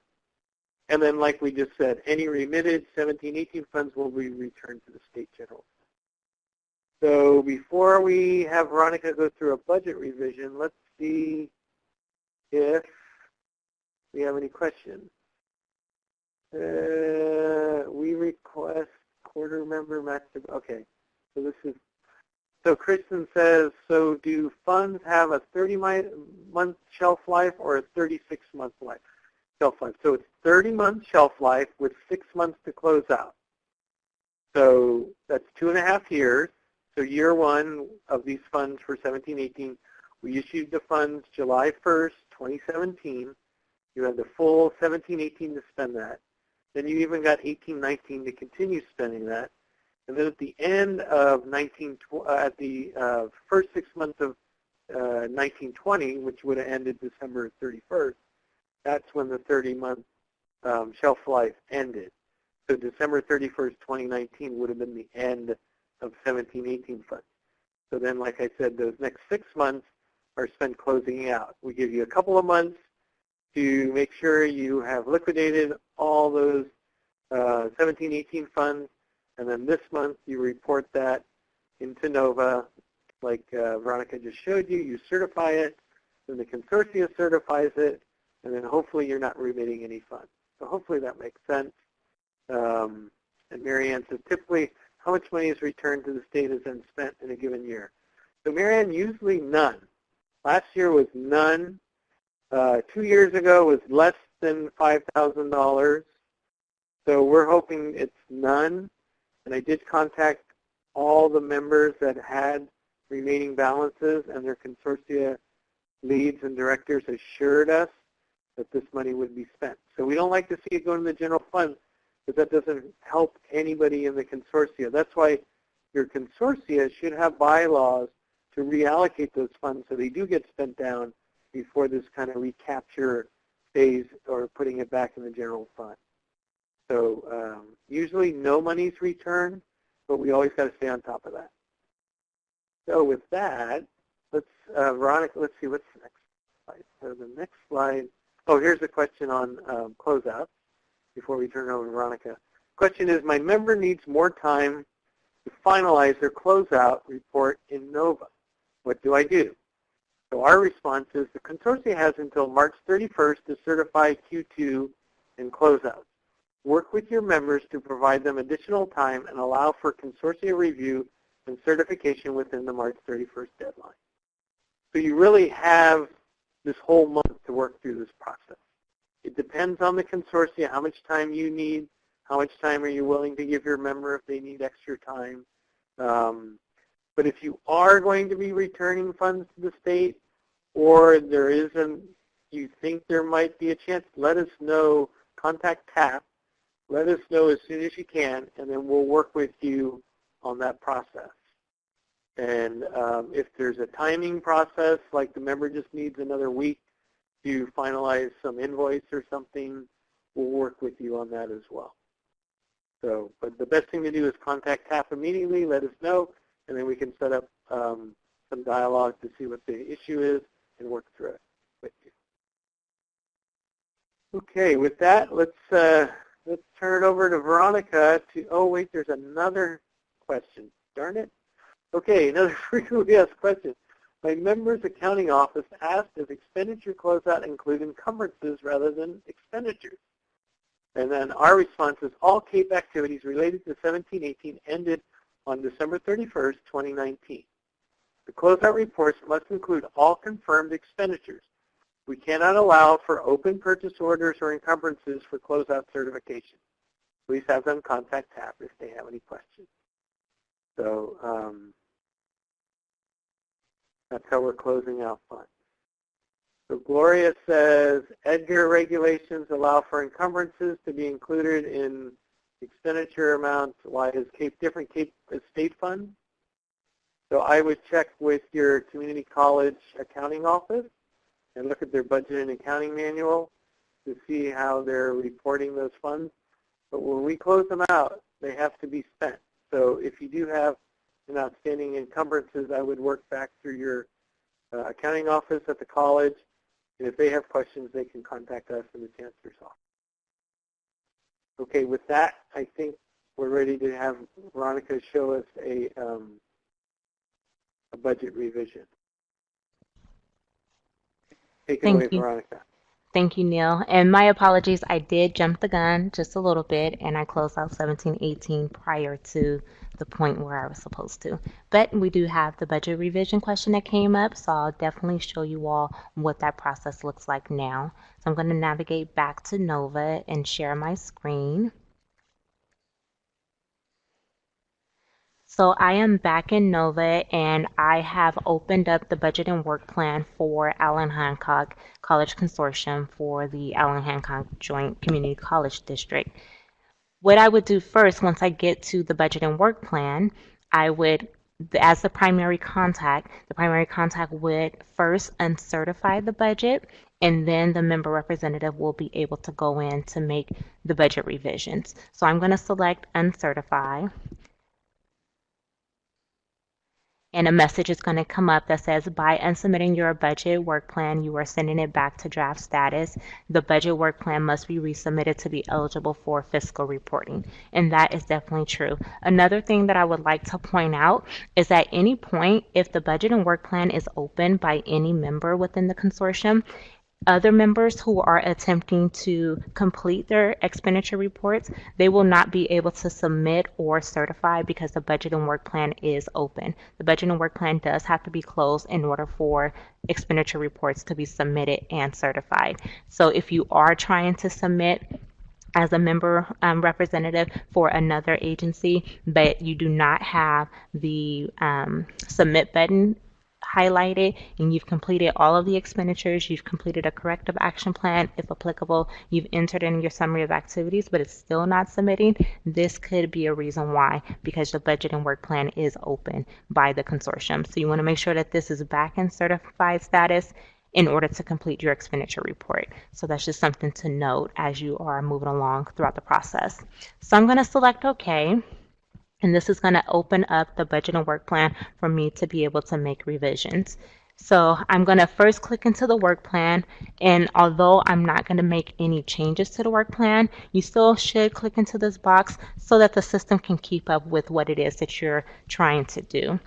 And then like we just said, any remitted 17-18 funds will be returned to the state general fund. So before we have Veronica go through a budget revision, let's see if we have any questions. We request quarter member maximum. Okay, so this is, so Kristen says, so do funds have a 30-month shelf life or a 36-month shelf life? So it's 30-month shelf life with 6 months to close out. So that's 2.5 years. So year 1 of these funds for 17-18, we issued the funds July 1st, 2017. You had the full 17-18 to spend that. Then you even got 18-19 to continue spending that. And then at the end of at the first 6 months of 19-20, which would have ended December 31st, that's when the 30-month shelf life ended. So December 31st, 2019 would have been the end of 17-18 funds. So then, like I said, those next 6 months are spent closing out. We give you a couple of months to make sure you have liquidated all those 17-18 funds, and then this month you report that into NOVA, like Veronica just showed you. You certify it, then the consortia certifies it, and then hopefully you're not remitting any funds. So hopefully that makes sense. And Marianne says, typically, how much money is returned to the state is then spent in a given year? So Marianne, usually none. Last year was none. 2 years ago was less than $5,000. So we're hoping it's none. And I did contact all the members that had remaining balances, and their consortia leads and directors assured us that this money would be spent. So we don't like to see it go to the general fund, because that doesn't help anybody in the consortia. That's why your consortia should have bylaws to reallocate those funds so they do get spent down before this kind of recapture phase or putting it back in the general fund. So usually no money's returned, but we always got to stay on top of that. So with that, let's, Veronica, let's see, what's the next slide? So the next slide, oh, here's a question on closeout before we turn it over to Veronica. Question is, my member needs more time to finalize their closeout report in NOVA. What do I do? So our response is the consortia has until March 31st to certify Q2 and closeout. Work with your members to provide them additional time and allow for consortia review and certification within the March 31st deadline. So you really have this whole month to work through this process. It depends on the consortia, how much time you need, how much time are you willing to give your member if they need extra time. But if you are going to be returning funds to the state, or there isn't, you think there might be a chance, let us know, contact TAP. Let us know as soon as you can, and then we'll work with you on that process. And if there's a timing process, like the member just needs another week to finalize some invoice or something, we'll work with you on that as well. So, but the best thing to do is contact TAP immediately, let us know, and then we can set up some dialogue to see what the issue is and work through it with you. Okay, with that, let's turn it over to Veronica to, oh wait, there's another question. Darn it. Okay, another frequently asked question. My member's accounting office asked if expenditure closeout include encumbrances rather than expenditures. And then our response is all CAEP activities related to 17-18 ended on December 31st, 2019. The closeout reports must include all confirmed expenditures. We cannot allow for open purchase orders or encumbrances for closeout certification. Please have them contact TAP if they have any questions. So that's how we're closing out funds. So Gloria says, Edgar regulations allow for encumbrances to be included in expenditure amounts. Why is CAEP different CAEP state funds? So I would check with your community college accounting office and look at their budget and accounting manual to see how they're reporting those funds. But when we close them out, they have to be spent. So if you do have an outstanding encumbrances, I would work back through your accounting office at the college. And if they have questions, they can contact us in the chancellor's office. Okay, with that, I think we're ready to have Veronica show us a budget revision. Take it away, Veronica. Thank you, Neil. And my apologies, I did jump the gun just a little bit, and I closed out 17-18 prior to the point where I was supposed to. But we do have the budget revision question that came up, so I'll definitely show you all what that process looks like now. So I'm going to navigate back to NOVA and share my screen. So I am back in NOVA, and I have opened up the budget and work plan for Allen Hancock College Consortium for the Allen Hancock Joint Community College District. What I would do first, once I get to the budget and work plan, I would, as the primary contact would first uncertify the budget, and then the member representative will be able to go in to make the budget revisions. So I'm going to select uncertify. and a message is going to come up that says, by unsubmitting your budget work plan, you are sending it back to draft status. The budget work plan must be resubmitted to be eligible for fiscal reporting. And that is definitely true. Another thing that I would like to point out is at any point, if the budget and work plan is open by any member within the consortium, other members who are attempting to complete their expenditure reports, they will not be able to submit or certify because the budget and work plan is open. The budget and work plan does have to be closed in order for expenditure reports to be submitted and certified. So if you are trying to submit as a member representative for another agency, but you do not have the submit button highlighted and you've completed all of the expenditures, you've completed a corrective action plan, if applicable, you've entered in your summary of activities, but it's still not submitting, this could be a reason why, because the budget and work plan is open by the consortium. So you want to make sure that this is back in certified status in order to complete your expenditure report. So that's just something to note as you are moving along throughout the process. So I'm going to select OK. And this is going to open up the budget and work plan for me to be able to make revisions. So I'm going to first click into the work plan, and although I'm not going to make any changes to the work plan, you still should click into this box so that the system can keep up with what it is that you're trying to do.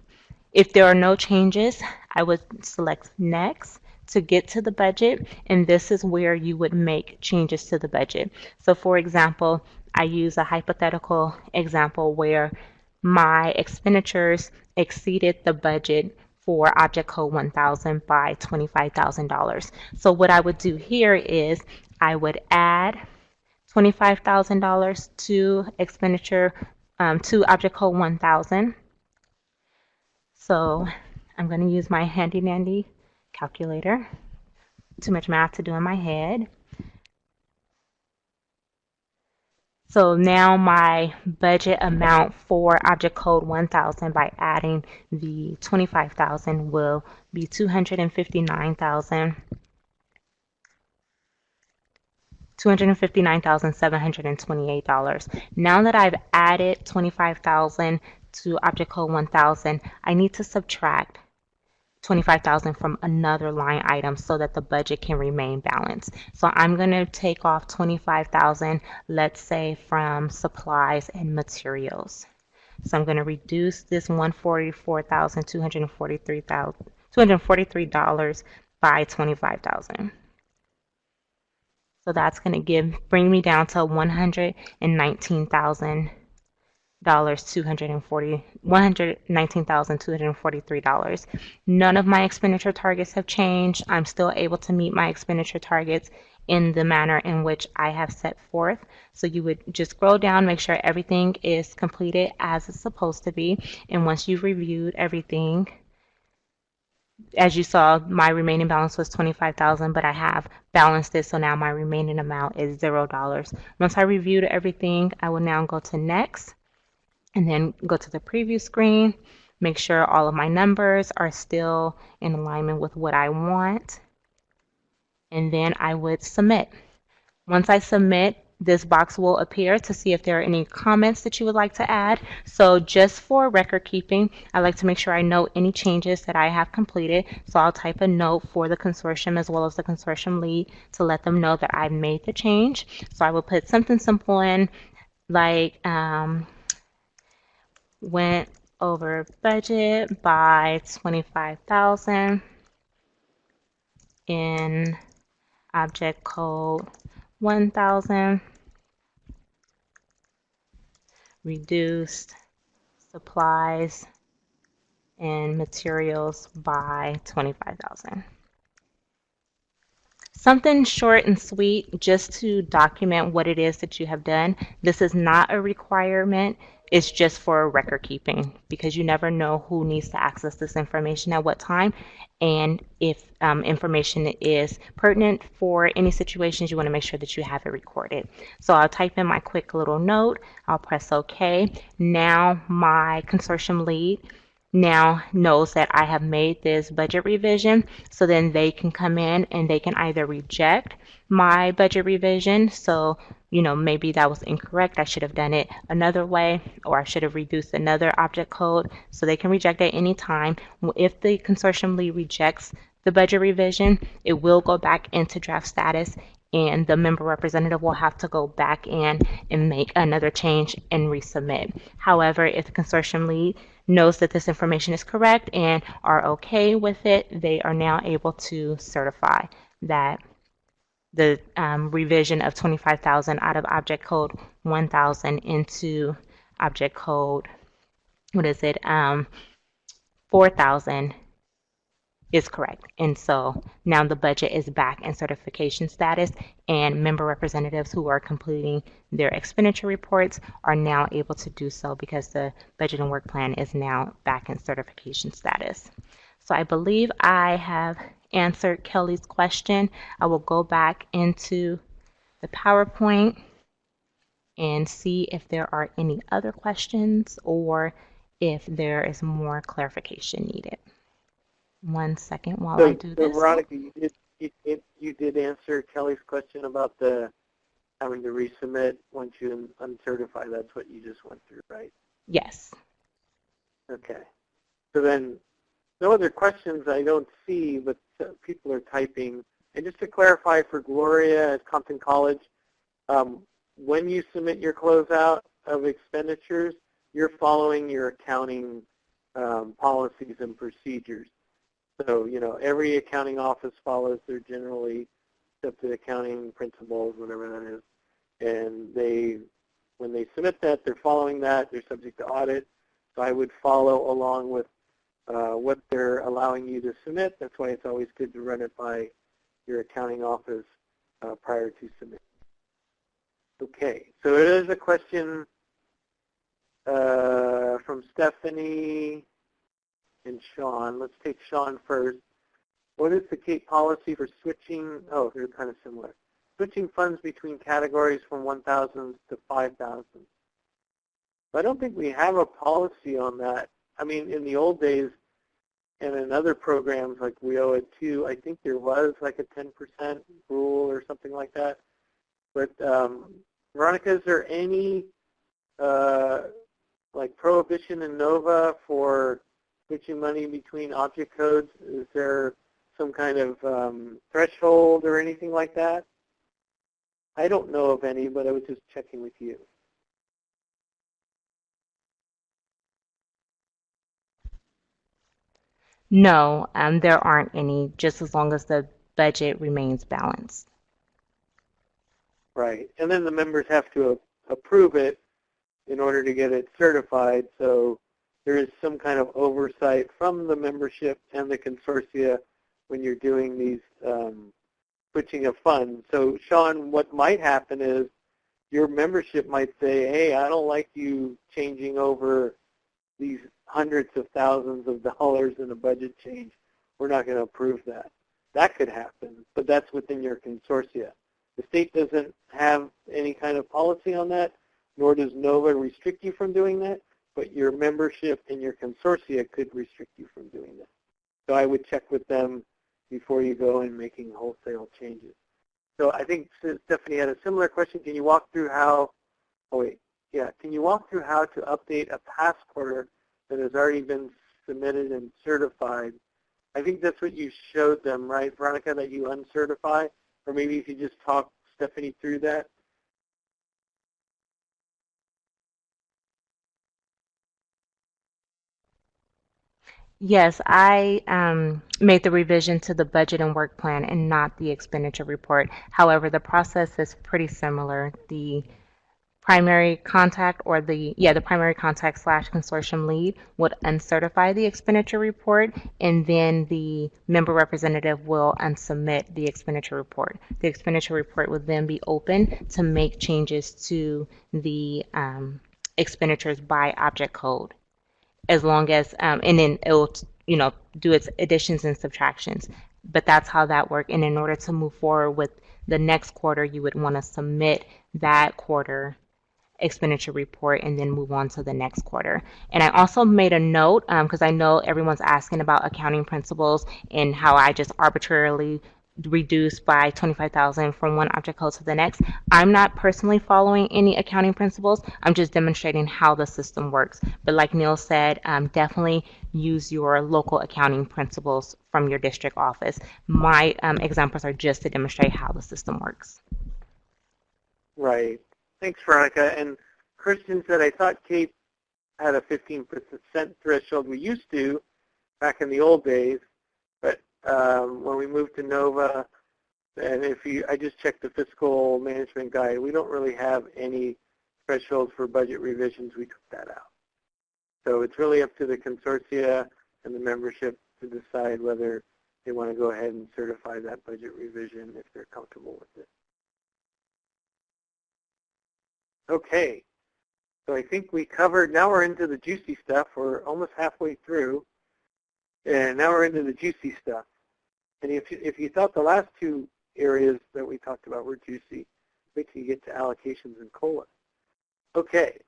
If there are no changes, I would select Next to get to the budget, and this is where you would make changes to the budget. So for example, I use a hypothetical example where my expenditures exceeded the budget for Object Code 1000 by $25,000. So what I would do here is I would add $25,000 to expenditure to Object Code 1000. So I'm going to use my handy dandy calculator. Too much math to do in my head. So now my budget amount for Object Code 1000 by adding the 25,000 will be $259,728. Now that I've added 25,000 to Object Code 1000, I need to subtract 25,000 from another line item so that the budget can remain balanced. So I'm going to take off 25,000, let's say from supplies and materials. So I'm going to reduce this $243 by 25,000. So that's going to bring me down to $119,243. None of my expenditure targets have changed. I'm still able to meet my expenditure targets in the manner in which I have set forth. So you would just scroll down, make sure everything is completed as it's supposed to be. And once you've reviewed everything, as you saw, my remaining balance was $25,000, but I have balanced it, so now my remaining amount is $0. Once I reviewed everything, I will now go to Next, and then go to the preview screen, make sure all of my numbers are still in alignment with what I want, and then I would submit. Once I submit, this box will appear to see if there are any comments that you would like to add. So just for record keeping, I like to make sure I note any changes that I have completed. So I'll type a note for the consortium as well as the consortium lead to let them know that I've made the change. So I will put something simple in like went over budget by 25,000 in Object Code 1000, reduced supplies and materials by 25,000. Something short and sweet just to document what it is that you have done. This is not a requirement. It's just for record keeping because you never know who needs to access this information at what time, and if information is pertinent for any situations, you want to make sure that you have it recorded. So I'll type in my quick little note. I'll press OK. Now my consortium lead now knows that I have made this budget revision, so then they can come in and they can either reject my budget revision. So, maybe that was incorrect. I should have done it another way, or I should have reduced another object code. So they can reject at any time. If the consortium lead rejects the budget revision, it will go back into draft status, and the member representative will have to go back in and make another change and resubmit. However, if the consortium lead knows that this information is correct and are okay with it, they are now able to certify that the revision of 25,000 out of object code 1,000 into object code, 4,000 is correct. And so now the budget is back in certification status, and member representatives who are completing their expenditure reports are now able to do so because the budget and work plan is now back in certification status. So I believe I have answered Kelly's question. I will go back into the PowerPoint and see if there are any other questions or if there is more clarification needed. 1 second while I do this. Veronica, you did answer Kelly's question about having to resubmit once you uncertify. That's what you just went through, right? Yes. Okay. So then, no other questions I don't see, but people are typing. And just to clarify for Gloria at Compton College, when you submit your closeout of expenditures, you're following your accounting policies and procedures. So, every accounting office follows their generally accepted accounting principles, whatever that is. And when they submit that, they're following that. They're subject to audit. So I would follow along with what they're allowing you to submit. That's why it's always good to run it by your accounting office prior to submitting. Okay, so it is a question from Stephanie and Sean. Let's take Sean first. What is the CAEP policy for switching? Oh, they're kind of similar. Switching funds between categories from 1,000 to 5,000. I don't think we have a policy on that. I mean, in the old days and in other programs like We Owe It Too, I think there was like a 10% rule or something like that. But Veronica, is there any like prohibition in NOVA for switching money between object codes? Is there some kind of threshold or anything like that? I don't know of any, but I was just checking with you. No, there aren't any, just as long as the budget remains balanced. Right, and then the members have to approve it in order to get it certified, so there is some kind of oversight from the membership and the consortia when you're doing these switching of funds. So Sean, what might happen is your membership might say, hey, I don't like you changing over these hundreds of thousands of dollars in a budget change. We're not going to approve that. That could happen, but that's within your consortia. The state doesn't have any kind of policy on that, nor does NOVA restrict you from doing that, but your membership and your consortia could restrict you from doing that. So I would check with them before you go in making wholesale changes. So I think Stephanie had a similar question. Can you walk through how, can you walk through how to update a past quarter that has already been submitted and certified? I think that's what you showed them, right, Veronica, that you uncertify? Or maybe if you just talk Stephanie through that. Yes, I made the revision to the budget and work plan and not the expenditure report. However, the process is pretty similar. The primary contact or the primary contact / consortium lead would uncertify the expenditure report, and then the member representative will unsubmit the expenditure report. The expenditure report would then be open to make changes to the expenditures by object code, as long as and then it will do its additions and subtractions. But that's how that works. And in order to move forward with the next quarter, you would want to submit that quarter expenditure report and then move on to the next quarter. And I also made a note because I know everyone's asking about accounting principles and how I just arbitrarily reduced by 25,000 from one object code to the next. I'm not personally following any accounting principles. I'm just demonstrating how the system works. But like Neil said, definitely use your local accounting principles from your district office. My examples are just to demonstrate how the system works. Right. Thanks, Veronica. And Christian said, I thought CAEP had a 15% threshold. We used to back in the old days, but when we moved to NOVA, and I just checked the fiscal management guide, we don't really have any thresholds for budget revisions. We took that out. So it's really up to the consortia and the membership to decide whether they want to go ahead and certify that budget revision if they're comfortable with it. Okay, so I think we covered, now we're into the juicy stuff. We're almost halfway through, and now we're into the juicy stuff. And if you thought the last two areas that we talked about were juicy, wait till you get to allocations and COLA. Okay,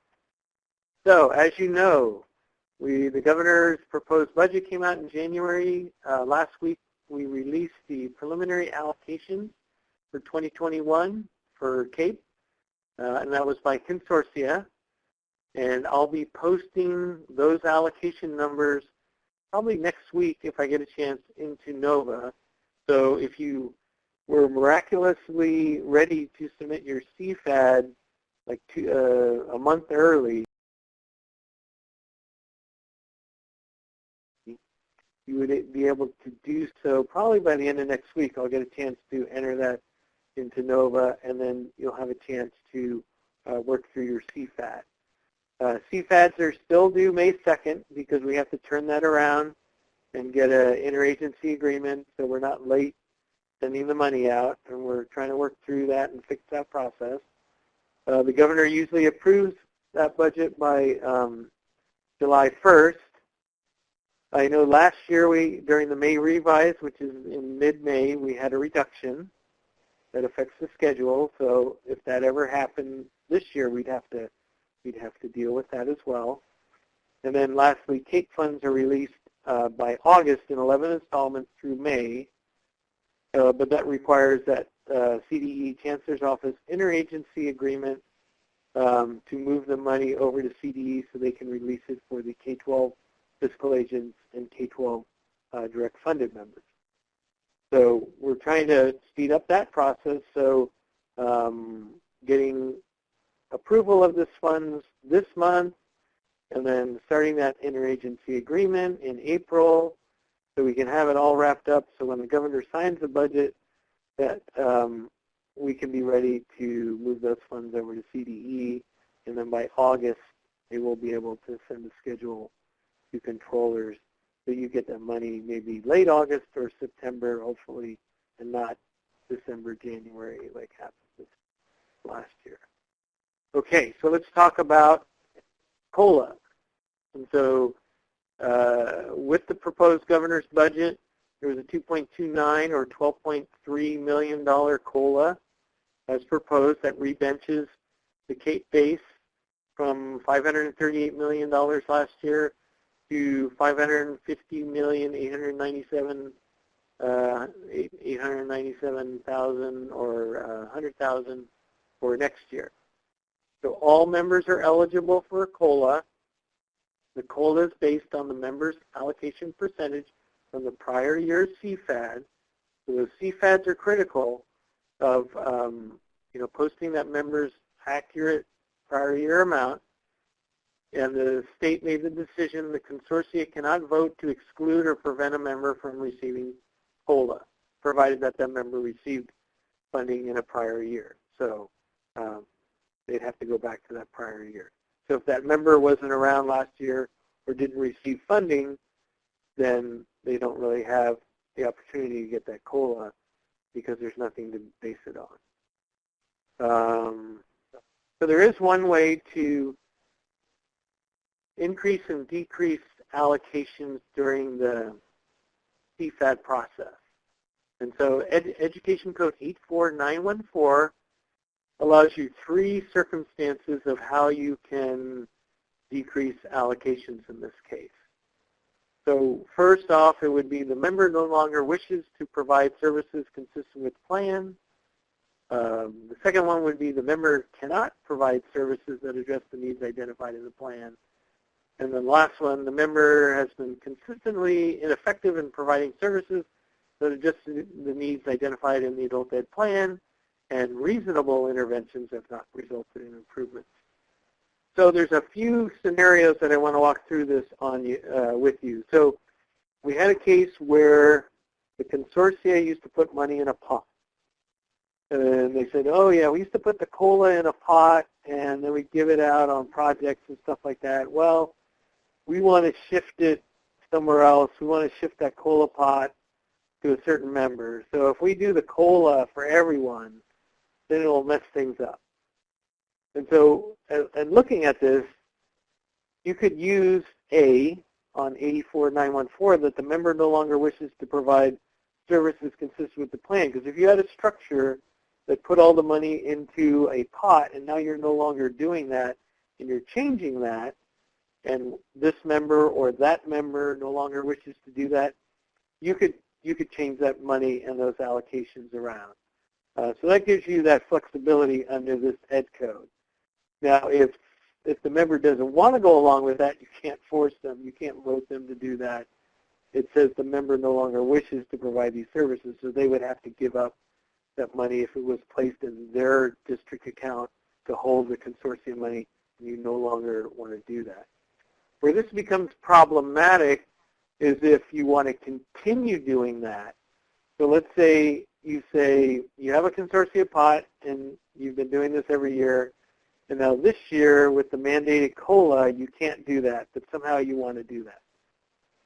so as you know, the governor's proposed budget came out in January. Last week we released the preliminary allocation for 2021 for CAEP. And that was by Consortia, and I'll be posting those allocation numbers probably next week if I get a chance into NOVA. So if you were miraculously ready to submit your CFAD like a month early, you would be able to do so probably by the end of next week. I'll get a chance to enter that into NOVA, and then you'll have a chance to work through your CFAD. CFADs are still due May 2nd because we have to turn that around and get an interagency agreement, so we're not late sending the money out, and we're trying to work through that and fix that process. The governor usually approves that budget by July 1st. I know last year during the May revise, which is in mid-May, we had a reduction that affects the schedule. So if that ever happened this year, we'd have to deal with that as well. And then lastly, CAEP funds are released by August in 11 installments through May, but that requires that CDE, Chancellor's Office, interagency agreement to move the money over to CDE so they can release it for the K-12 fiscal agents and K-12 direct funded members. So we're trying to speed up that process, so getting approval of this funds this month, and then starting that interagency agreement in April so we can have it all wrapped up so when the governor signs the budget that we can be ready to move those funds over to CDE, and then by August they will be able to send the schedule to controllers so you get that money maybe late August or September, hopefully, and not December, January like happened last year. Okay, so let's talk about COLA. And so with the proposed governor's budget, there was a $2.29 or $12.3 million COLA as proposed that rebenches the CAEP base from $538 million last year to $550,897,000 or 100,000 for next year. So all members are eligible for a COLA. The COLA is based on the members' allocation percentage from the prior year's CFAD. So those CFADs are critical of posting that member's accurate prior year amount. And the state made the decision the consortia cannot vote to exclude or prevent a member from receiving COLA, provided that that member received funding in a prior year. So they'd have to go back to that prior year. So if that member wasn't around last year or didn't receive funding, then they don't really have the opportunity to get that COLA because there's nothing to base it on. So there is one way to increase and decrease allocations during the CFAD process. And so Education Code 84914 allows you 3 circumstances of how you can decrease allocations in this case. So first off, it would be the member no longer wishes to provide services consistent with plan. The second one would be the member cannot provide services that address the needs identified in the plan. And the last one, the member has been consistently ineffective in providing services that address the needs identified in the adult ed plan, and reasonable interventions have not resulted in improvements. So there's a few scenarios that I want to walk through this with you. So we had a case where the consortia used to put money in a pot. And they said, oh yeah, we used to put the COLA in a pot and then we'd give it out on projects and stuff like that. Well, we want to shift it somewhere else. We want to shift that COLA pot to a certain member. So if we do the COLA for everyone, then it'll mess things up. And so, and looking at this, you could use A on 84914 that the member no longer wishes to provide services consistent with the plan. Because if you had a structure that put all the money into a pot and now you're no longer doing that and you're changing that, and this member or that member no longer wishes to do that, you could change that money and those allocations around. So that gives you that flexibility under this ed code. Now, if the member doesn't want to go along with that, you can't force them. You can't vote them to do that. It says the member no longer wishes to provide these services, so they would have to give up that money if it was placed in their district account to hold the consortium money, and you no longer want to do that. Where this becomes problematic is if you want to continue doing that. So let's say you have a consortium pot and you've been doing this every year, and now this year with the mandated COLA, you can't do that, but somehow you want to do that.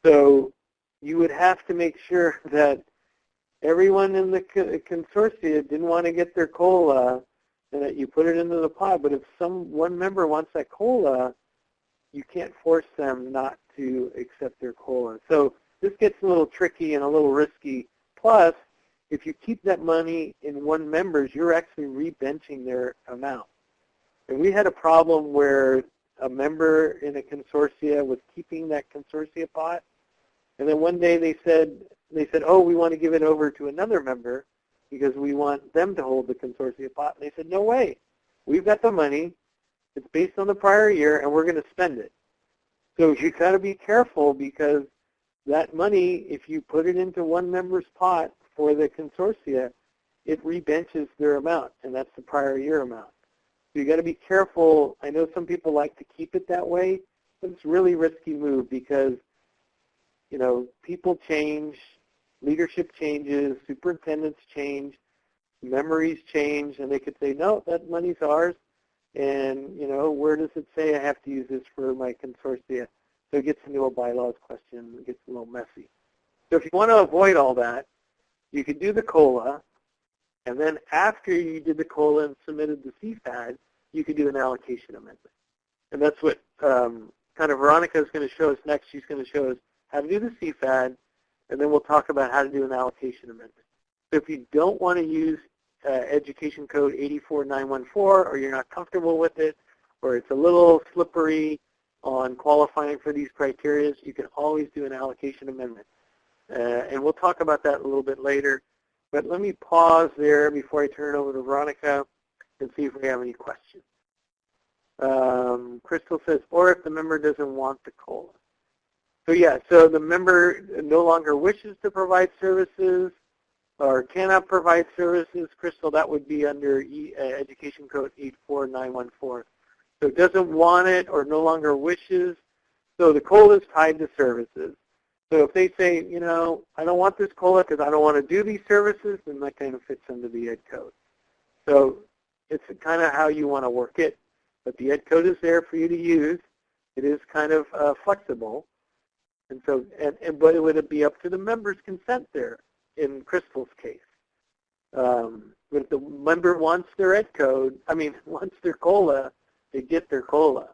So you would have to make sure that everyone in the consortium didn't want to get their COLA and that you put it into the pot, but if one member wants that COLA, you can't force them not to accept their COLA. So this gets a little tricky and a little risky. Plus, if you keep that money in one member's, you're actually rebenching their amount. And we had a problem where a member in a consortia was keeping that consortia pot, and then one day they said, oh, we want to give it over to another member because we want them to hold the consortia pot. And they said, no way. We've got the money. It's based on the prior year, and we're going to spend it. So you've got to be careful because that money, if you put it into one member's pot for the consortia, it rebenches their amount, and that's the prior year amount. So you've got to be careful. I know some people like to keep it that way, but it's a really risky move because, you know, people change, leadership changes, superintendents change, memories change, and they could say, no, that money's ours. And, you know, where does it say I have to use this for my consortia? So it gets into a bylaws question. It gets a little messy. So if you want to avoid all that, you could do the COLA, and then after you did the COLA and submitted the CFAD, you could do an allocation amendment. And that's what kind of Veronica is going to show us next. She's going to show us how to do the CFAD, and then we'll talk about how to do an allocation amendment. So if you don't want to use Education Code 84914, or you're not comfortable with it, or it's a little slippery on qualifying for these criteria, you can always do an allocation amendment. And we'll talk about that a little bit later. But let me pause there before I turn it over to Veronica and see if we have any questions. Crystal says, or if the member doesn't want the COLA. So yeah, so the member no longer wishes to provide services or cannot provide services, Crystal, that would be under Education Code 84914. So it doesn't want it or no longer wishes. So the COLA is tied to services. So if they say, you know, I don't want this COLA because I don't want to do these services, then that kind of fits under the Ed Code. So it's kind of how you want to work it. But the Ed Code is there for you to use. It is kind of flexible. And so, but it would be up to the member's consent there in Crystal's case. But if the member wants their Ed Code, wants their COLA, they get their COLA.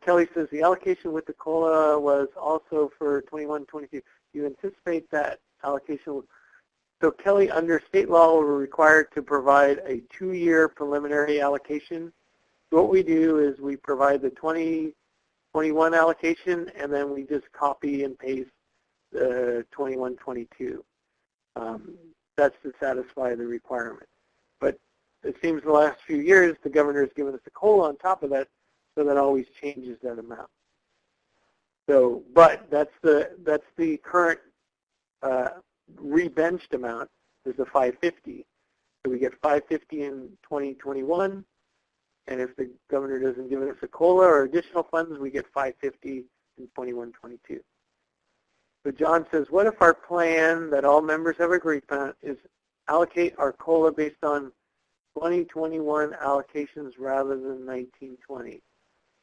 Kelly says the allocation with the COLA was also for 21-22. Do you anticipate that allocation So Kelly, under state law, we're required to provide a 2-year preliminary allocation. What we do is we provide the 2021 allocation, and then we just copy and paste the 21-22. That's to satisfy the requirement. But it seems the last few years the governor has given us a COLA on top of that, so that always changes that amount. So, but that's the current rebenched amount is the 550. So we get 550 in 2021, and if the governor doesn't give us a COLA or additional funds, we get 550 in 21-22. So John says, what if our plan that all members have agreed upon is allocate our COLA based on 2021 allocations rather than 1920?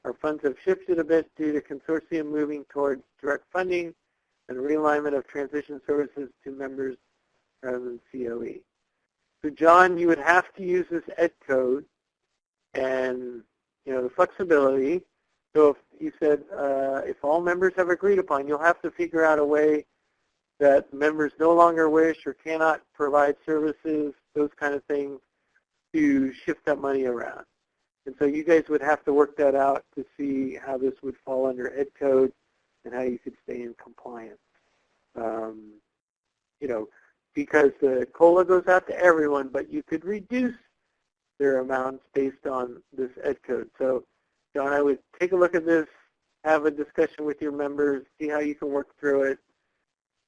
Our funds have shifted a bit due to Consortium moving towards direct funding and realignment of transition services to members rather than COE. So John, you would have to use this ed code and, the flexibility. So if you said if all members have agreed upon, you'll have to figure out a way that members no longer wish or cannot provide services, those kind of things, to shift that money around. And so you guys would have to work that out to see how this would fall under ed code and how you could stay in compliance. Because the COLA goes out to everyone, but you could reduce their amounts based on this ed code. So, John, I would take a look at this, have a discussion with your members, see how you can work through it,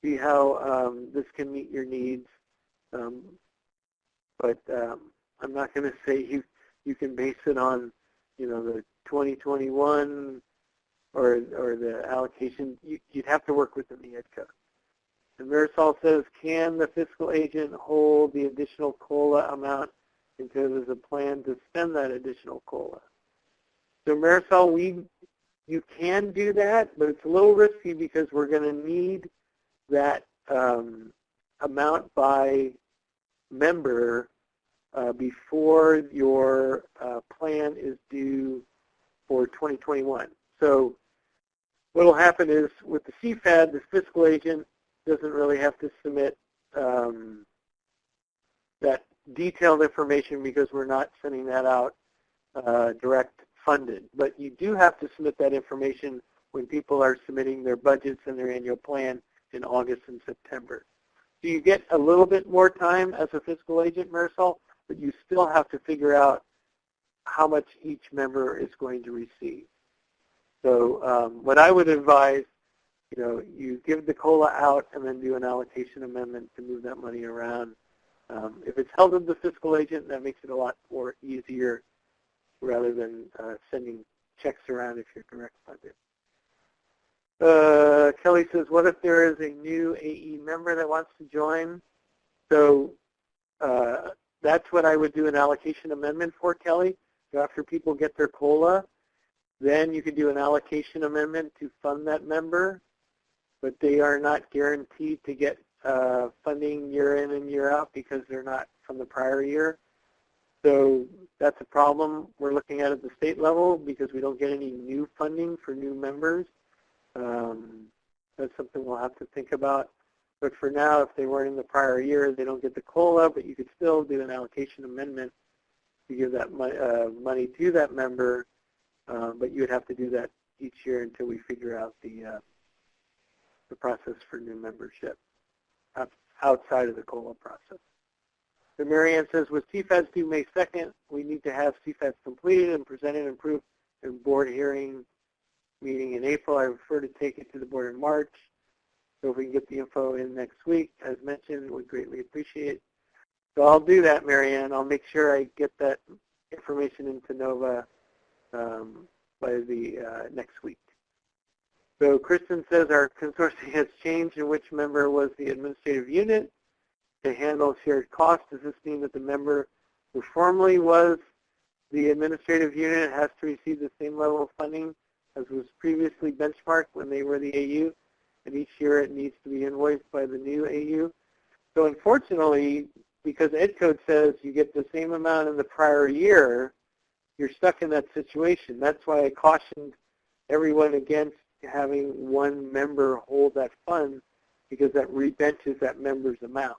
see how this can meet your needs. But I'm not going to say you can base it on, the 2021 or the allocation. You'd have to work within the ed code. And Marisol says, can the fiscal agent hold the additional COLA amount until there's a plan to spend that additional COLA? So Marisol, you can do that, but it's a little risky because we're going to need that amount by member before your plan is due for 2021. So what will happen is with the CFAD, the fiscal agent doesn't really have to submit that detailed information because we're not sending that out direct funded. But you do have to submit that information when people are submitting their budgets and their annual plan in August and September. So you get a little bit more time as a fiscal agent, Marisol, but you still have to figure out how much each member is going to receive. So what I would advise, you give the COLA out and then do an allocation amendment to move that money around. If it's held in the fiscal agent, that makes it a lot more easier rather than sending checks around if you're direct funded. Kelly says, what if there is a new AE member that wants to join? So that's what I would do an allocation amendment for, Kelly. So after people get their COLA, then you can do an allocation amendment to fund that member, but they are not guaranteed to get funding year in and year out because they're not from the prior year. So that's a problem we're looking at the state level because we don't get any new funding for new members. That's something we'll have to think about. But for now, if they weren't in the prior year, they don't get the COLA, but you could still do an allocation amendment to give that money to that member, but you would have to do that each year until we figure out the process for new membership outside of the COLA process. So Marianne says, with CFADs due May 2nd, we need to have CFADs completed and presented and approved in board hearing meeting in April. I prefer to take it to the board in March. So if we can get the info in next week, as mentioned, we'd greatly appreciate it. So I'll do that, Marianne. I'll make sure I get that information into NOVA by the next week. So Kristen says our consortium has changed in which member was the administrative unit to handle shared costs. Does this mean that the member who formerly was the administrative unit has to receive the same level of funding as was previously benchmarked when they were the AU, and each year it needs to be invoiced by the new AU? So unfortunately, because Ed Code says you get the same amount in the prior year, you're stuck in that situation. That's why I cautioned everyone against having one member hold that fund, because that rebenches that member's amount.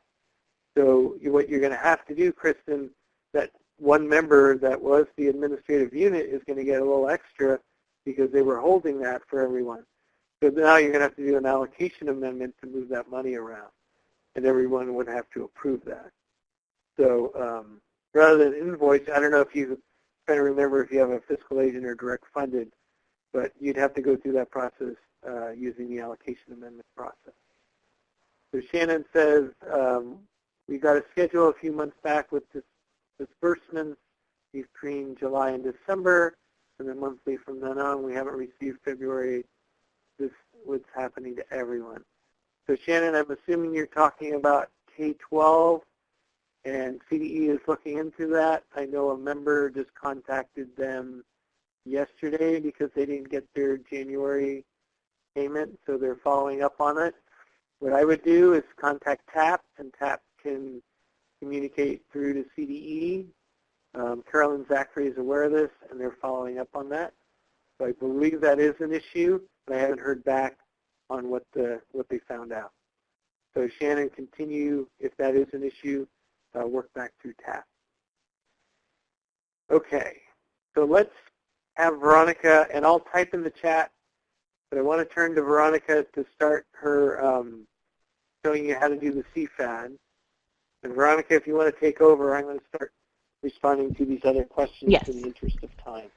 So what you're going to have to do, Kristen, that one member that was the administrative unit is going to get a little extra because they were holding that for everyone. So now you're going to have to do an allocation amendment to move that money around, and everyone would have to approve that. So rather than invoice, I don't know if you trying to remember if you have a fiscal agent or direct funded, but you'd have to go through that process using the allocation amendment process. So Shannon says we got a schedule a few months back with disbursements between July and December, and then monthly from then on. We haven't received February. This is what's happening to everyone. So Shannon, I'm assuming you're talking about K-12, and CDE is looking into that. I know a member just contacted them yesterday because they didn't get their January payment, so they're following up on it. What I would do is contact TAP, and TAP can communicate through to CDE. Carolyn Zachary is aware of this, and they're following up on that. So I believe that is an issue, but I haven't heard back on what they found out. So Shannon, continue if that is an issue. Work back through TAP. Okay, so let's have Veronica, and I'll type in the chat, but I want to turn to Veronica to start her showing you how to do the CFAD. And Veronica, if you want to take over, I'm going to start responding to these other questions Yes. in the interest of time.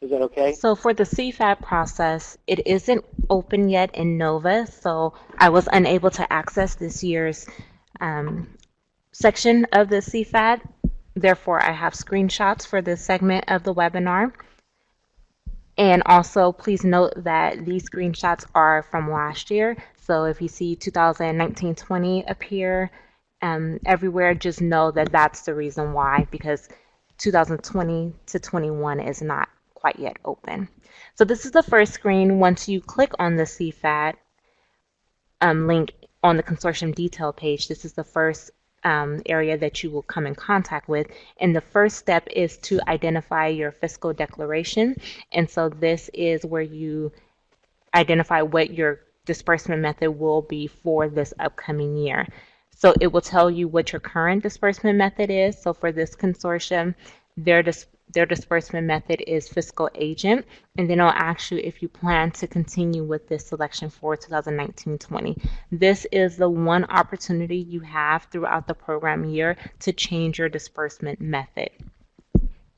Is that okay? So for the CFAD process, it isn't open yet in NOVA, so I was unable to access this year's section of the CFAD. Therefore, I have screenshots for this segment of the webinar. And also, please note that these screenshots are from last year. So if you see 2019-20 appear everywhere, just know that that's the reason why, because 2020 to 21 is not quite yet open. So this is the first screen. Once you click on the CFAD link on the consortium detail page, this is the first area that you will come in contact with. And the first step is to identify your fiscal declaration. And so this is where you identify what your disbursement method will be for this upcoming year. So it will tell you what your current disbursement method is. So for this consortium, their disbursement method is fiscal agent, and then I'll ask you if you plan to continue with this selection for 2019-20. This is the one opportunity you have throughout the program year to change your disbursement method.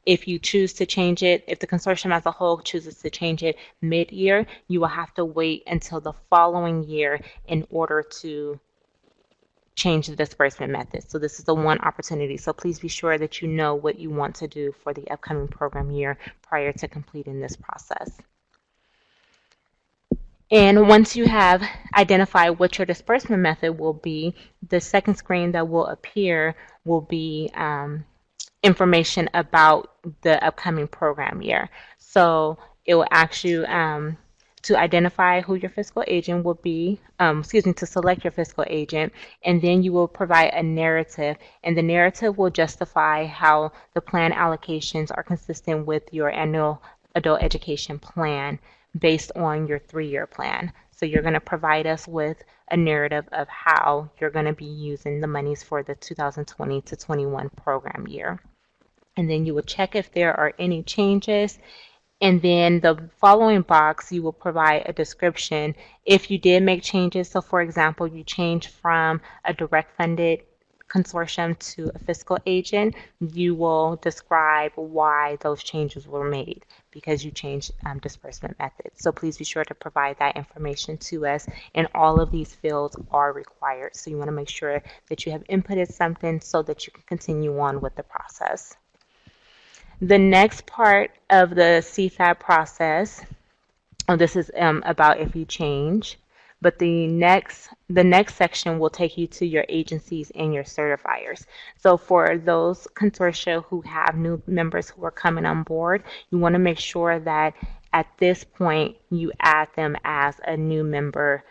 If you choose to change it, if the consortium as a whole chooses to change it mid-year, you will have to wait until the following year in order to change the disbursement method. So this is the one opportunity. So please be sure that you know what you want to do for the upcoming program year prior to completing this process. And once you have identified what your disbursement method will be, the second screen that will appear will be information about the upcoming program year. So it will ask you to identify who your fiscal agent will be, to select your fiscal agent, and then you will provide a narrative, and the narrative will justify how the plan allocations are consistent with your annual adult education plan based on your 3-year plan. So you're going to provide us with a narrative of how you're going to be using the monies for the 2020 to 21 program year. And then you will check if there are any changes. And then the following box, you will provide a description if you did make changes. So for example, you changed from a direct funded consortium to a fiscal agent, you will describe why those changes were made because you changed disbursement methods. So please be sure to provide that information to us, and all of these fields are required. So you want to make sure that you have inputted something so that you can continue on with the process. The next part of the CFAB process, this is about if you change, but the next section will take you to your agencies and your certifiers. So for those consortia who have new members who are coming on board, you want to make sure that at this point you add them as a new member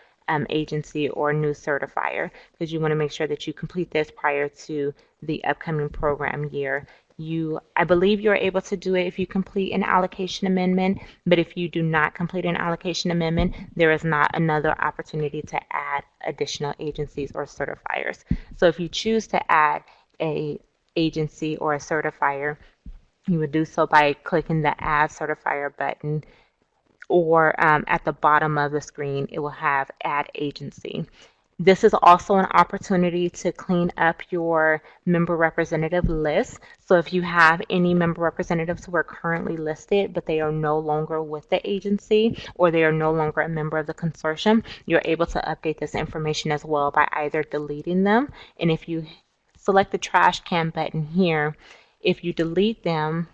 agency or new certifier, because you want to make sure that you complete this prior to the upcoming program year. I believe you're able to do it if you complete an allocation amendment, but if you do not complete an allocation amendment, there is not another opportunity to add additional agencies or certifiers. So if you choose to add a agency or a certifier, you would do so by clicking the Add Certifier button, or at the bottom of the screen, it will have Add Agency. This is also an opportunity to clean up your member representative list. So if you have any member representatives who are currently listed, but they are no longer with the agency, or they are no longer a member of the consortium, you're able to update this information as well by either deleting them. And if you select the trash can button here, if you delete them,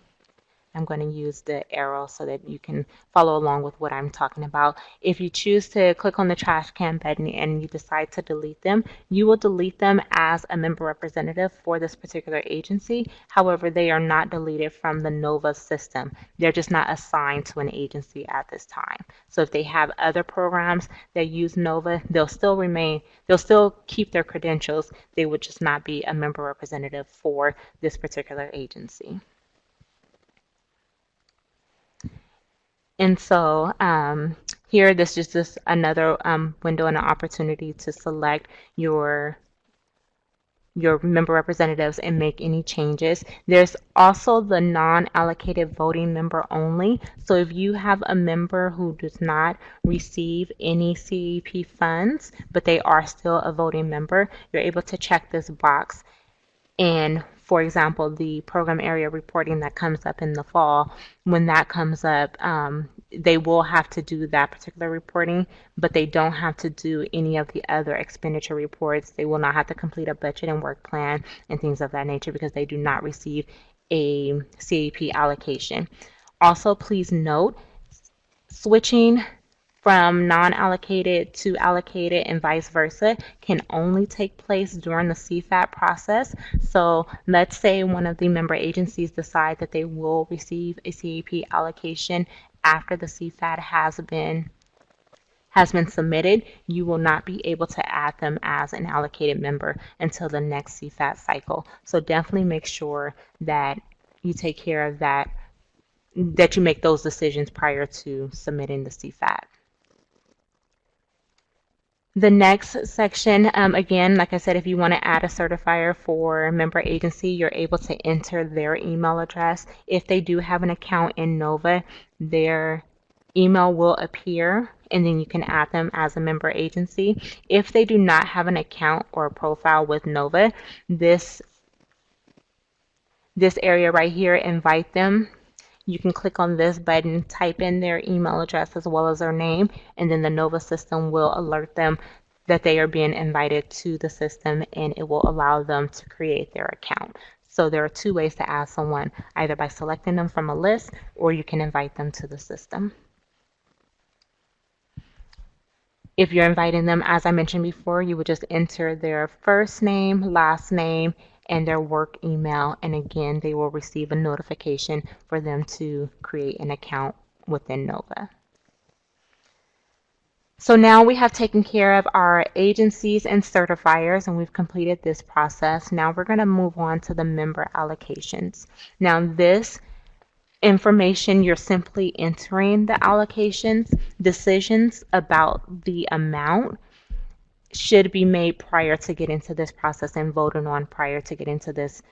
I'm going to use the arrow so that you can follow along with what I'm talking about. If you choose to click on the trash can button and you decide to delete them, you will delete them as a member representative for this particular agency. However, they are not deleted from the NOVA system. They're just not assigned to an agency at this time. So if they have other programs that use NOVA, they'll still keep their credentials. They would just not be a member representative for this particular agency. And so here, this is just another window and an opportunity to select your member representatives and make any changes. There's also the non-allocated voting member only. So if you have a member who does not receive any CAEP funds, but they are still a voting member, you're able to check this box. And for example, the program area reporting that comes up in the fall, when that comes up, they will have to do that particular reporting, but they don't have to do any of the other expenditure reports. They will not have to complete a budget and work plan and things of that nature because they do not receive a CAEP allocation. Also, please note, switching from non-allocated to allocated and vice versa can only take place during the CFAT process. So let's say one of the member agencies decide that they will receive a CAEP allocation after the CFAT has been submitted. You will not be able to add them as an allocated member until the next CFAT cycle. So definitely make sure that you take care of that you make those decisions prior to submitting the CFAT. The next section, again, like I said, if you want to add a certifier for a member agency, you're able to enter their email address. If they do have an account in NOVA, their email will appear, and then you can add them as a member agency. If they do not have an account or a profile with NOVA, this area right here, invite them, you can click on this button, type in their email address as well as their name, and then the NOVA system will alert them that they are being invited to the system, and it will allow them to create their account. So there are two ways to add someone, either by selecting them from a list, or you can invite them to the system. If you're inviting them, as I mentioned before, you would just enter their first name, last name, and their work email, and again, they will receive a notification for them to create an account within NOVA. So now we have taken care of our agencies and certifiers, and we've completed this process. Now we're going to move on to the member allocations. Now this information, you're simply entering the allocations. Decisions about the amount should be made prior to get into this process and voted on prior to get into this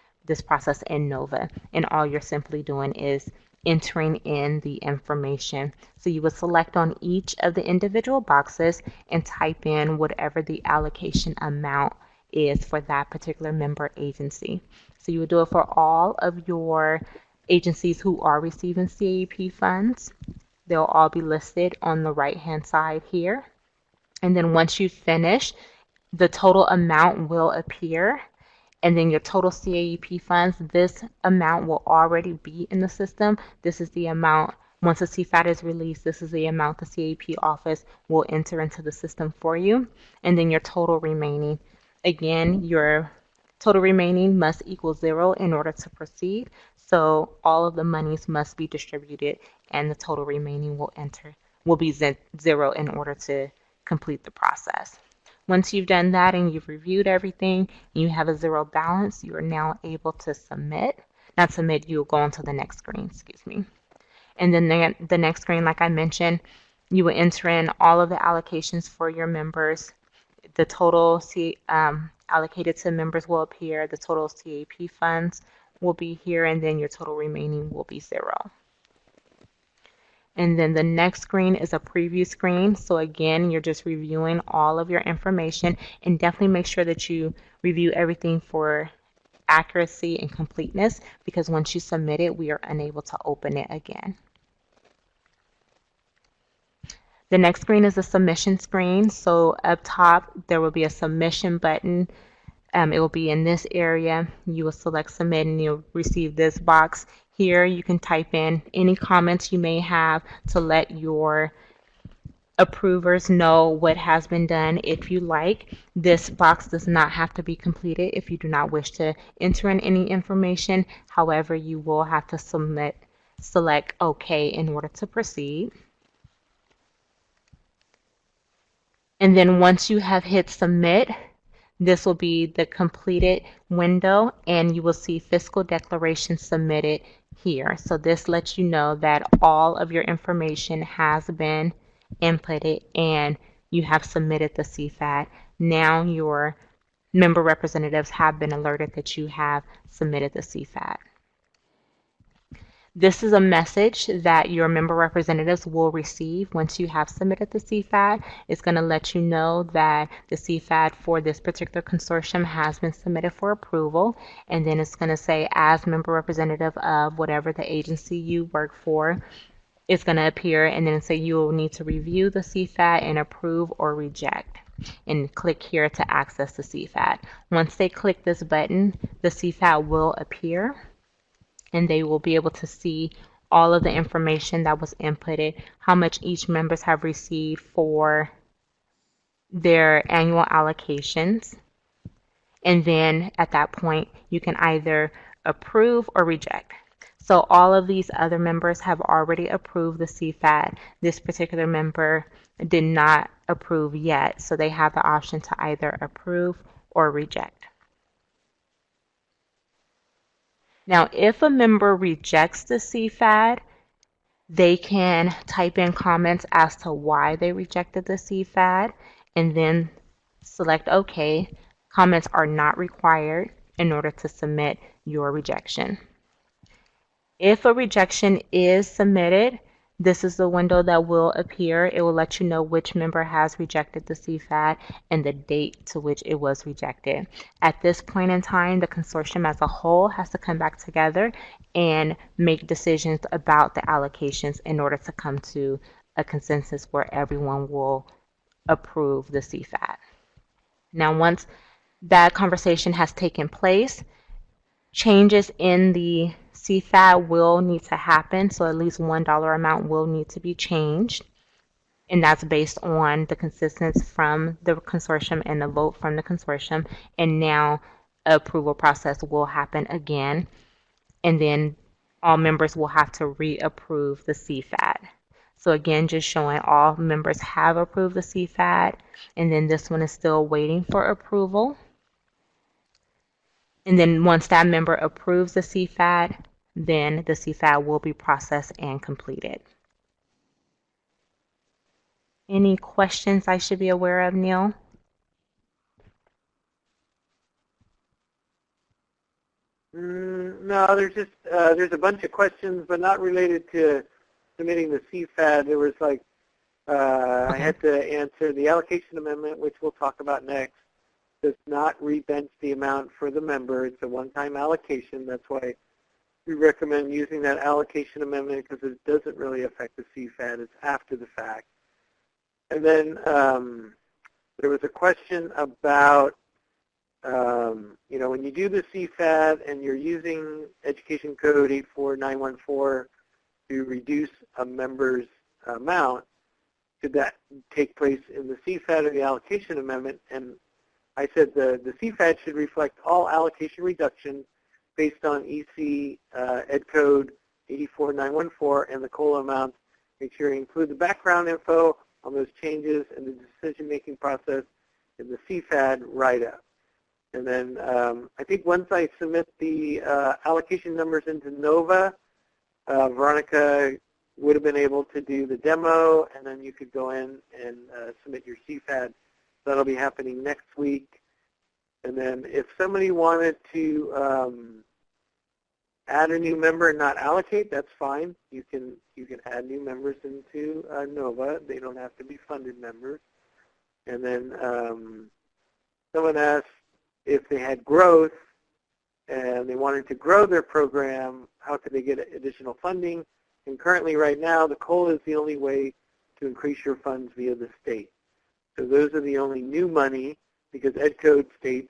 process in NOVA. And all you're simply doing is entering in the information. So you would select on each of the individual boxes and type in whatever the allocation amount is for that particular member agency. So you would do it for all of your agencies who are receiving CAEP funds. They'll all be listed on the right-hand side here. And then once you finish, the total amount will appear. And then your total CAEP funds, this amount will already be in the system. This is the amount, once the CFAT is released, this is the amount the CAEP office will enter into the system for you. And then your total remaining. Again, your total remaining must equal 0 in order to proceed. So all of the monies must be distributed, and the total remaining will be 0 in order to complete the process. Once you've done that and you've reviewed everything and you have a 0 balance, you are now able to submit. not submit, you'll go on to the next screen, excuse me. And then the next screen, like I mentioned, you will enter in all of the allocations for your members. The total allocated to members will appear. The total CAEP funds will be here, and then your total remaining will be 0. And then the next screen is a preview screen. So again, you're just reviewing all of your information, and definitely make sure that you review everything for accuracy and completeness, because once you submit it, we are unable to open it again. The next screen is a submission screen. So up top, there will be a submission button. It will be in this area. You will select submit and you'll receive this box. Here you can type in any comments you may have to let your approvers know what has been done if you like. This box does not have to be completed if you do not wish to enter in any information. However, you will have to select OK in order to proceed. And then once you have hit submit, this will be the completed window, and you will see fiscal declaration submitted here. So this lets you know that all of your information has been inputted and you have submitted the CFAD. Now your member representatives have been alerted that you have submitted the CFAD. This is a message that your member representatives will receive once you have submitted the CFAD. It's going to let you know that the CFAD for this particular consortium has been submitted for approval, and then it's going to say, as member representative of whatever the agency you work for, it's going to appear, and then say you will need to review the CFAD and approve or reject, and click here to access the CFAD. Once they click this button, the CFAD will appear, and they will be able to see all of the information that was inputted, how much each members have received for their annual allocations. And then at that point, you can either approve or reject. So all of these other members have already approved the CFAD. This particular member did not approve yet, so they have the option to either approve or reject. Now, if a member rejects the CFAD, they can type in comments as to why they rejected the CFAD and then select OK. Comments are not required in order to submit your rejection. If a rejection is submitted, this is the window that will appear. It will let you know which member has rejected the CFAD and the date to which it was rejected. At this point in time, the consortium as a whole has to come back together and make decisions about the allocations in order to come to a consensus where everyone will approve the CFAD. Now, once that conversation has taken place, changes in the CFAD will need to happen, so at least $1 amount will need to be changed, and that's based on the consensus from the consortium and the vote from the consortium, and now approval process will happen again, and then all members will have to reapprove the CFAD. So again, just showing all members have approved the CFAD, and then this one is still waiting for approval. And then once that member approves the CFAD, then the CFAD will be processed and completed. Any questions I should be aware of, Neil? No, there's a bunch of questions, but not related to submitting the CFAD. There was like, I had to answer the Allocation Amendment, which we'll talk about next. Does not rebench the amount for the member. It's a one-time allocation. That's why we recommend using that Allocation Amendment, because it doesn't really affect the CFAD. It's after the fact. And then there was a question about, when you do the CFAD and you're using Education Code 84914 to reduce a member's amount, should that take place in the CFAD or the Allocation Amendment? And I said the CFAD should reflect all allocation reductions based on EC Ed Code 84914 and the COLA amounts. Make sure you include the background info on those changes and the decision-making process in the CFAD write-up. And then I think once I submit the allocation numbers into NOVA, Veronica would have been able to do the demo, and then you could go in and submit your CFAD. That'll be happening next week. And then if somebody wanted to add a new member and not allocate, that's fine. You can add new members into NOVA. They don't have to be funded members. And then someone asked if they had growth and they wanted to grow their program, how could they get additional funding? And currently right now, the COLA is the only way to increase your funds via the state. So those are the only new money, because Ed Code states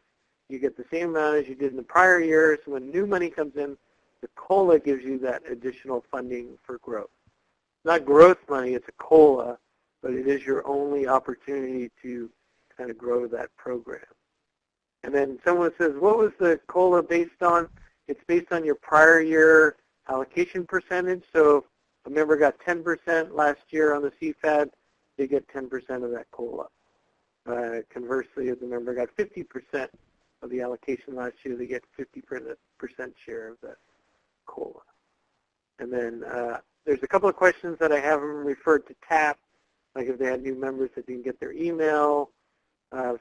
you get the same amount as you did in the prior year. So when new money comes in, the COLA gives you that additional funding for growth. It's not growth money, it's a COLA, but it is your only opportunity to kind of grow that program. And then someone says, what was the COLA based on? It's based on your prior year allocation percentage. So if a member got 10% last year on the CFAD, they get 10% of that COLA. Conversely, if the member got 50% of the allocation last year, they get 50% share of that COLA. And then there's a couple of questions that I haven't referred to TAP, like if they had new members that didn't get their email.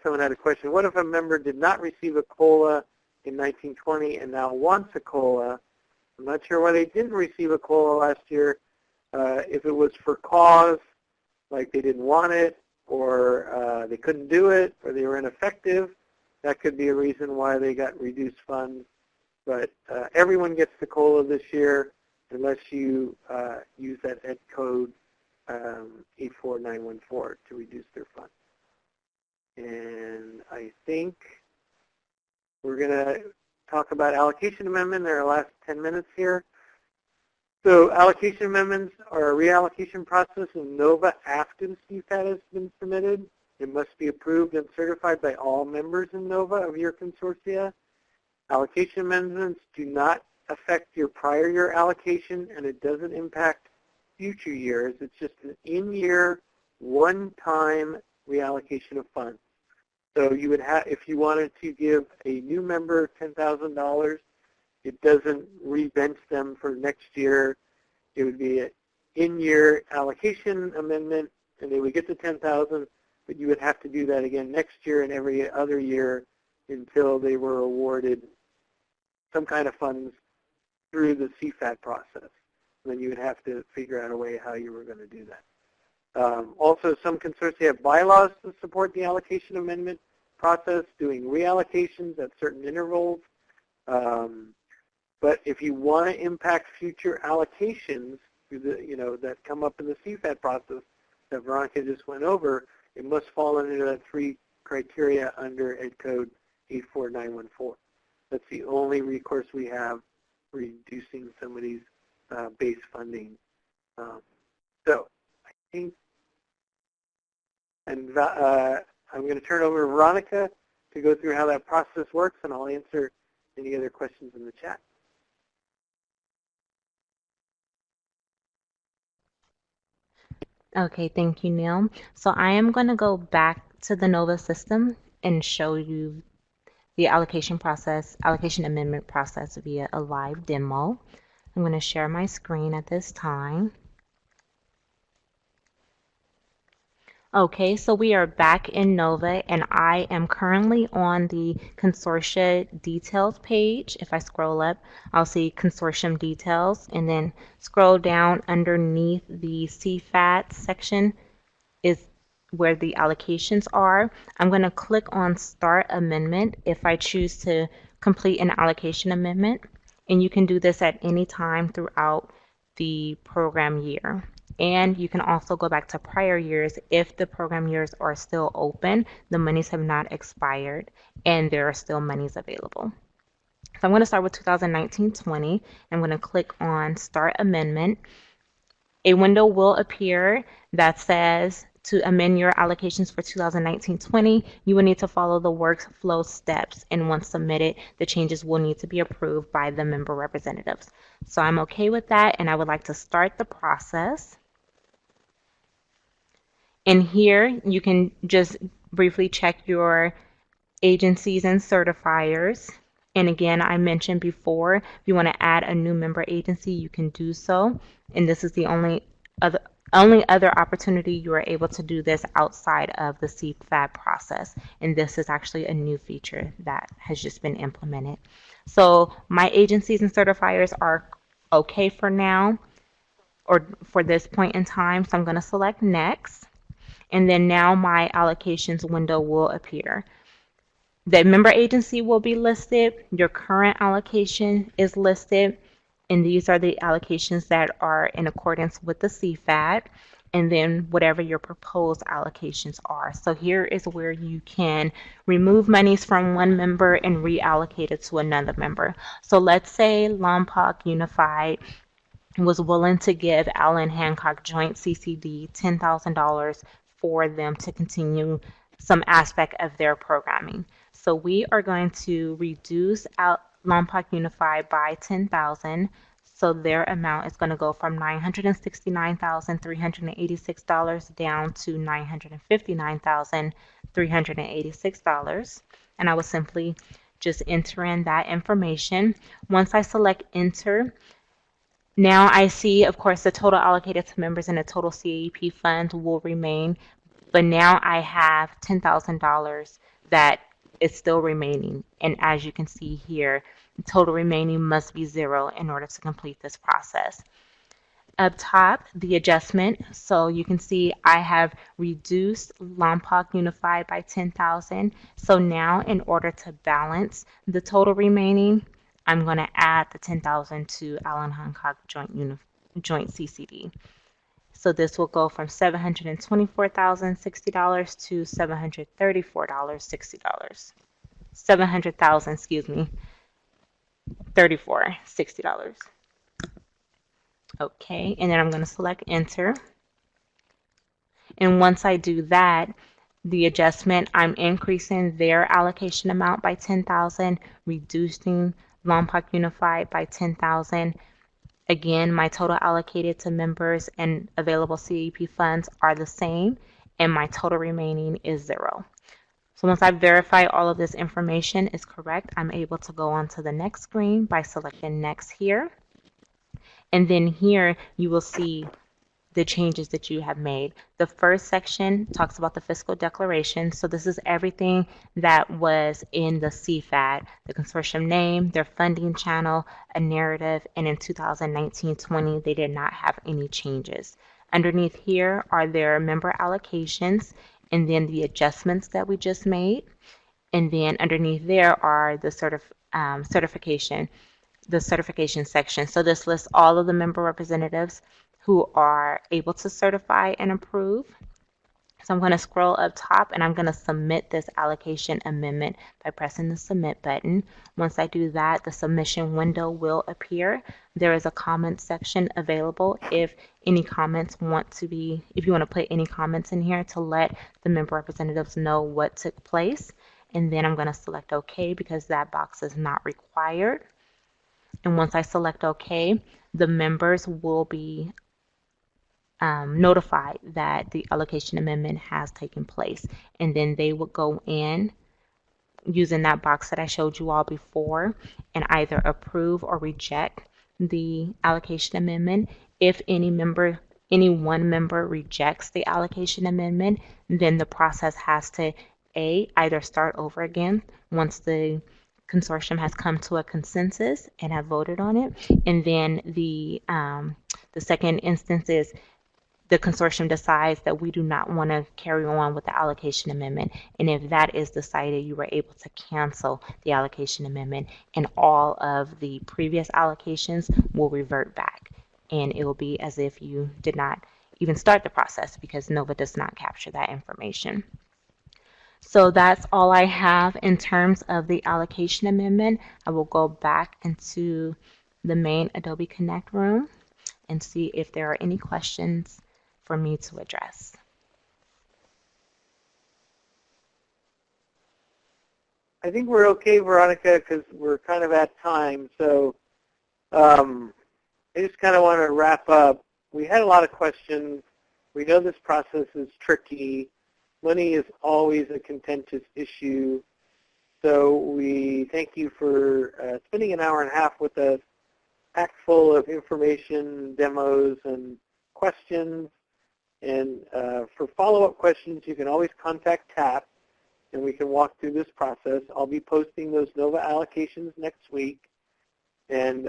Someone had a question, what if a member did not receive a COLA in 1920 and now wants a COLA? I'm not sure why they didn't receive a COLA last year. If it was for cause, like they didn't want it, or they couldn't do it, or they were ineffective, that could be a reason why they got reduced funds. But everyone gets the COLA this year unless you use that Ed Code 84914 to reduce their funds. And I think we're going to talk about allocation amendment in our last 10 minutes here. So allocation amendments are a reallocation process in NOVA after the CFAD has been submitted. It must be approved and certified by all members in NOVA of your consortia. Allocation amendments do not affect your prior year allocation, and it doesn't impact future years. It's just an in-year, one-time reallocation of funds. So you would have, if you wanted to give a new member $10,000, it doesn't re-bench them for next year. It would be an in-year allocation amendment, and they would get the $10,000, but you would have to do that again next year and every other year until they were awarded some kind of funds through the CFAD process. And then you would have to figure out a way how you were going to do that. Also, some consortia have bylaws to support the allocation amendment process, doing reallocations at certain intervals. But if you want to impact future allocations that come up in the CFAD process that Veronica just went over, it must fall under that 3 criteria under Ed Code 84914. That's the only recourse we have for reducing somebody's base funding. So I think, and I'm going to turn it over to Veronica to go through how that process works, and I'll answer any other questions in the chat. Okay, thank you, Neil. So I am going to go back to the NOVA system and show you the allocation amendment process via a live demo. I'm going to share my screen at this time. Okay, so we are back in NOVA, and I am currently on the consortia details page. If I scroll up, I'll see consortium details, and then scroll down underneath the CFAT section is where the allocations are. I'm going to click on Start Amendment if I choose to complete an allocation amendment, and you can do this at any time throughout the program year. And you can also go back to prior years if the program years are still open, the monies have not expired, and there are still monies available. So I'm going to start with 2019-20. I'm going to click on Start Amendment. A window will appear that says to amend your allocations for 2019-20, you will need to follow the workflow steps, and once submitted, the changes will need to be approved by the member representatives. So I'm okay with that, and I would like to start the process. And here, you can just briefly check your agencies and certifiers. And again, I mentioned before, if you want to add a new member agency, you can do so. And this is the only other opportunity you are able to do this outside of the CFAB process. And this is actually a new feature that has just been implemented. So my agencies and certifiers are okay for now, or for this point in time. So I'm going to select next. And then now my allocations window will appear. The member agency will be listed, your current allocation is listed, and these are the allocations that are in accordance with the CFAB, and then whatever your proposed allocations are. So here is where you can remove monies from one member and reallocate it to another member. So let's say Lompoc Unified was willing to give Allen Hancock Joint CCD $10,000 for them to continue some aspect of their programming. So we are going to reduce Lompoc Unified by $10,000. So their amount is going to go from $969,386 down to $959,386. And I will simply just enter in that information. Once I select enter, now I see, of course, the total allocated to members and the total CAEP funds will remain, but now I have $10,000 that is still remaining. And as you can see here, the total remaining must be 0 in order to complete this process. Up top, the adjustment. So you can see I have reduced Lompoc Unified by $10,000. So now in order to balance the total remaining, I'm going to add the $10,000 to Allen Hancock Joint CCD. So this will go from $724,060 to $734,60. $700,000, excuse me, $34,60. Okay, and then I'm going to select enter. And once I do that, the adjustment, I'm increasing their allocation amount by $10,000, reducing Lompoc Unified by $10,000. Again, my total allocated to members and available CAEP funds are the same, and my total remaining is 0. So once I verify all of this information is correct, I'm able to go on to the next screen by selecting next here. And then here you will see the changes that you have made. The first section talks about the fiscal declaration. So this is everything that was in the CFAD, the consortium name, their funding channel, a narrative, and in 2019-20 they did not have any changes. Underneath here are their member allocations and then the adjustments that we just made. And then underneath there are the certification section. So this lists all of the member representatives who are able to certify and approve. So I'm going to scroll up top and I'm going to submit this allocation amendment by pressing the submit button. Once I do that, the submission window will appear. There is a comment section available if any comments if you want to put any comments in here to let the member representatives know what took place. And then I'm going to select OK because that box is not required. And once I select OK, the members will be notified that the allocation amendment has taken place. And then they will go in using that box that I showed you all before and either approve or reject the allocation amendment. If any one member rejects the allocation amendment, then the process has to either start over again once the consortium has come to a consensus and have voted on it, and then the second instance is the consortium decides that we do not want to carry on with the allocation amendment, and if that is decided, you were able to cancel the allocation amendment and all of the previous allocations will revert back, and it will be as if you did not even start the process because NOVA does not capture that information. So that's all I have in terms of the allocation amendment. I will go back into the main Adobe Connect room and see if there are any questions for me to address. I think we're okay, Veronica, because we're kind of at time. So I just kind of want to wrap up. We had a lot of questions. We know this process is tricky. Money is always a contentious issue. So we thank you for spending an hour and a half with us, packed full of information, demos, and questions. And for follow-up questions, you can always contact TAP, and we can walk through this process. I'll be posting those NOVA allocations next week. And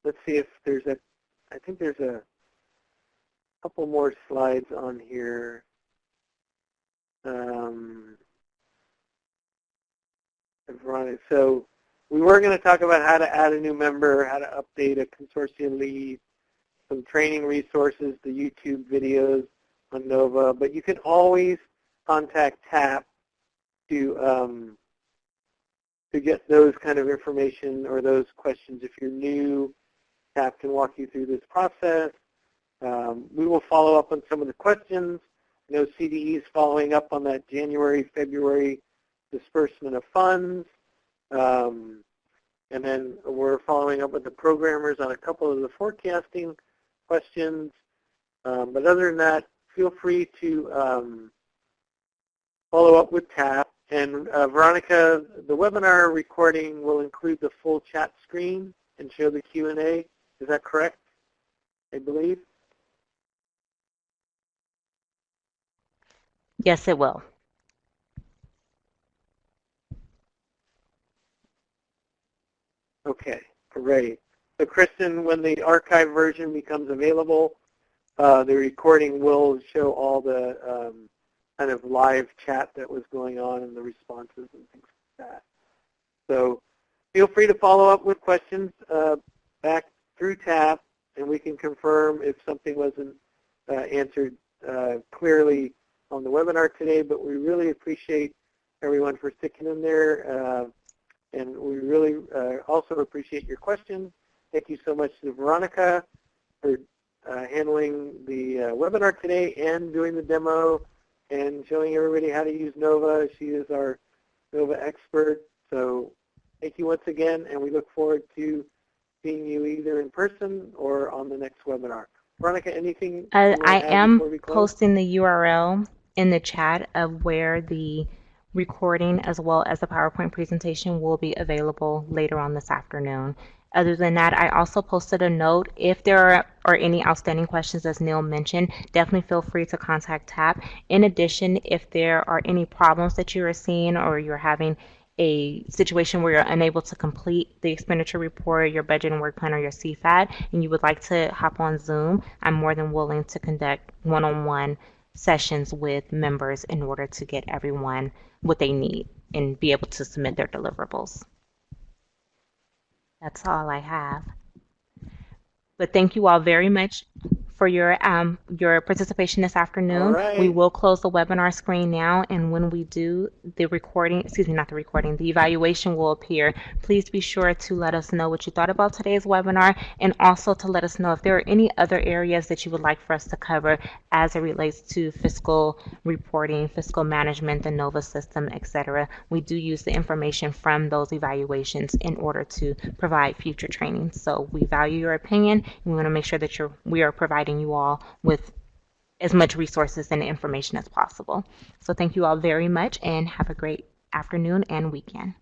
let's see if there's I think there's a couple more slides on here. So we were going to talk about how to add a new member, how to update a consortium lead, some training resources, the YouTube videos on NOVA, but you can always contact TAP to get those kind of information or those questions. If you're new, TAP can walk you through this process. We will follow up on some of the questions. I know CDE is following up on that January, February disbursement of funds. And then we're following up with the programmers on a couple of the forecasting questions. But other than that, feel free to follow up with TAP. And Veronica, the webinar recording will include the full chat screen and show the Q&A. Is that correct, I believe? Yes, it will. Okay, great. So Kristen, when the archive version becomes available, the recording will show all the kind of live chat that was going on and the responses and things like that. So feel free to follow up with questions back through TAP, and we can confirm if something wasn't answered clearly on the webinar today, but we really appreciate everyone for sticking in there. And we really also appreciate your questions. Thank you so much to Veronica for handling the webinar today and doing the demo and showing everybody how to use NOVA. She is our NOVA expert. So thank you once again, and we look forward to seeing you either in person or on the next webinar. Veronica, anything you want to I add am before we close? posting the URL in the chat of where the recording as well as the PowerPoint presentation will be available later on this afternoon. Other than that, I also posted a note. If there are any outstanding questions, as Neil mentioned, definitely feel free to contact TAP. In addition, if there are any problems that you are seeing or you're having a situation where you're unable to complete the expenditure report, your budget and work plan, or your CFAD, and you would like to hop on Zoom, I'm more than willing to conduct one-on-one sessions with members in order to get everyone what they need and be able to submit their deliverables. That's all I have. But thank you all very much for your participation this afternoon. All right. We will close the webinar screen now, and when we do, the recording, excuse me, not the recording, the evaluation will appear. Please be sure to let us know what you thought about today's webinar, and also to let us know if there are any other areas that you would like for us to cover as it relates to fiscal reporting, fiscal management, the NOVA system, etc. We do use the information from those evaluations in order to provide future training. So we value your opinion, and we want to make sure that we are providing you all with as much resources and information as possible. So thank you all very much, and have a great afternoon and weekend.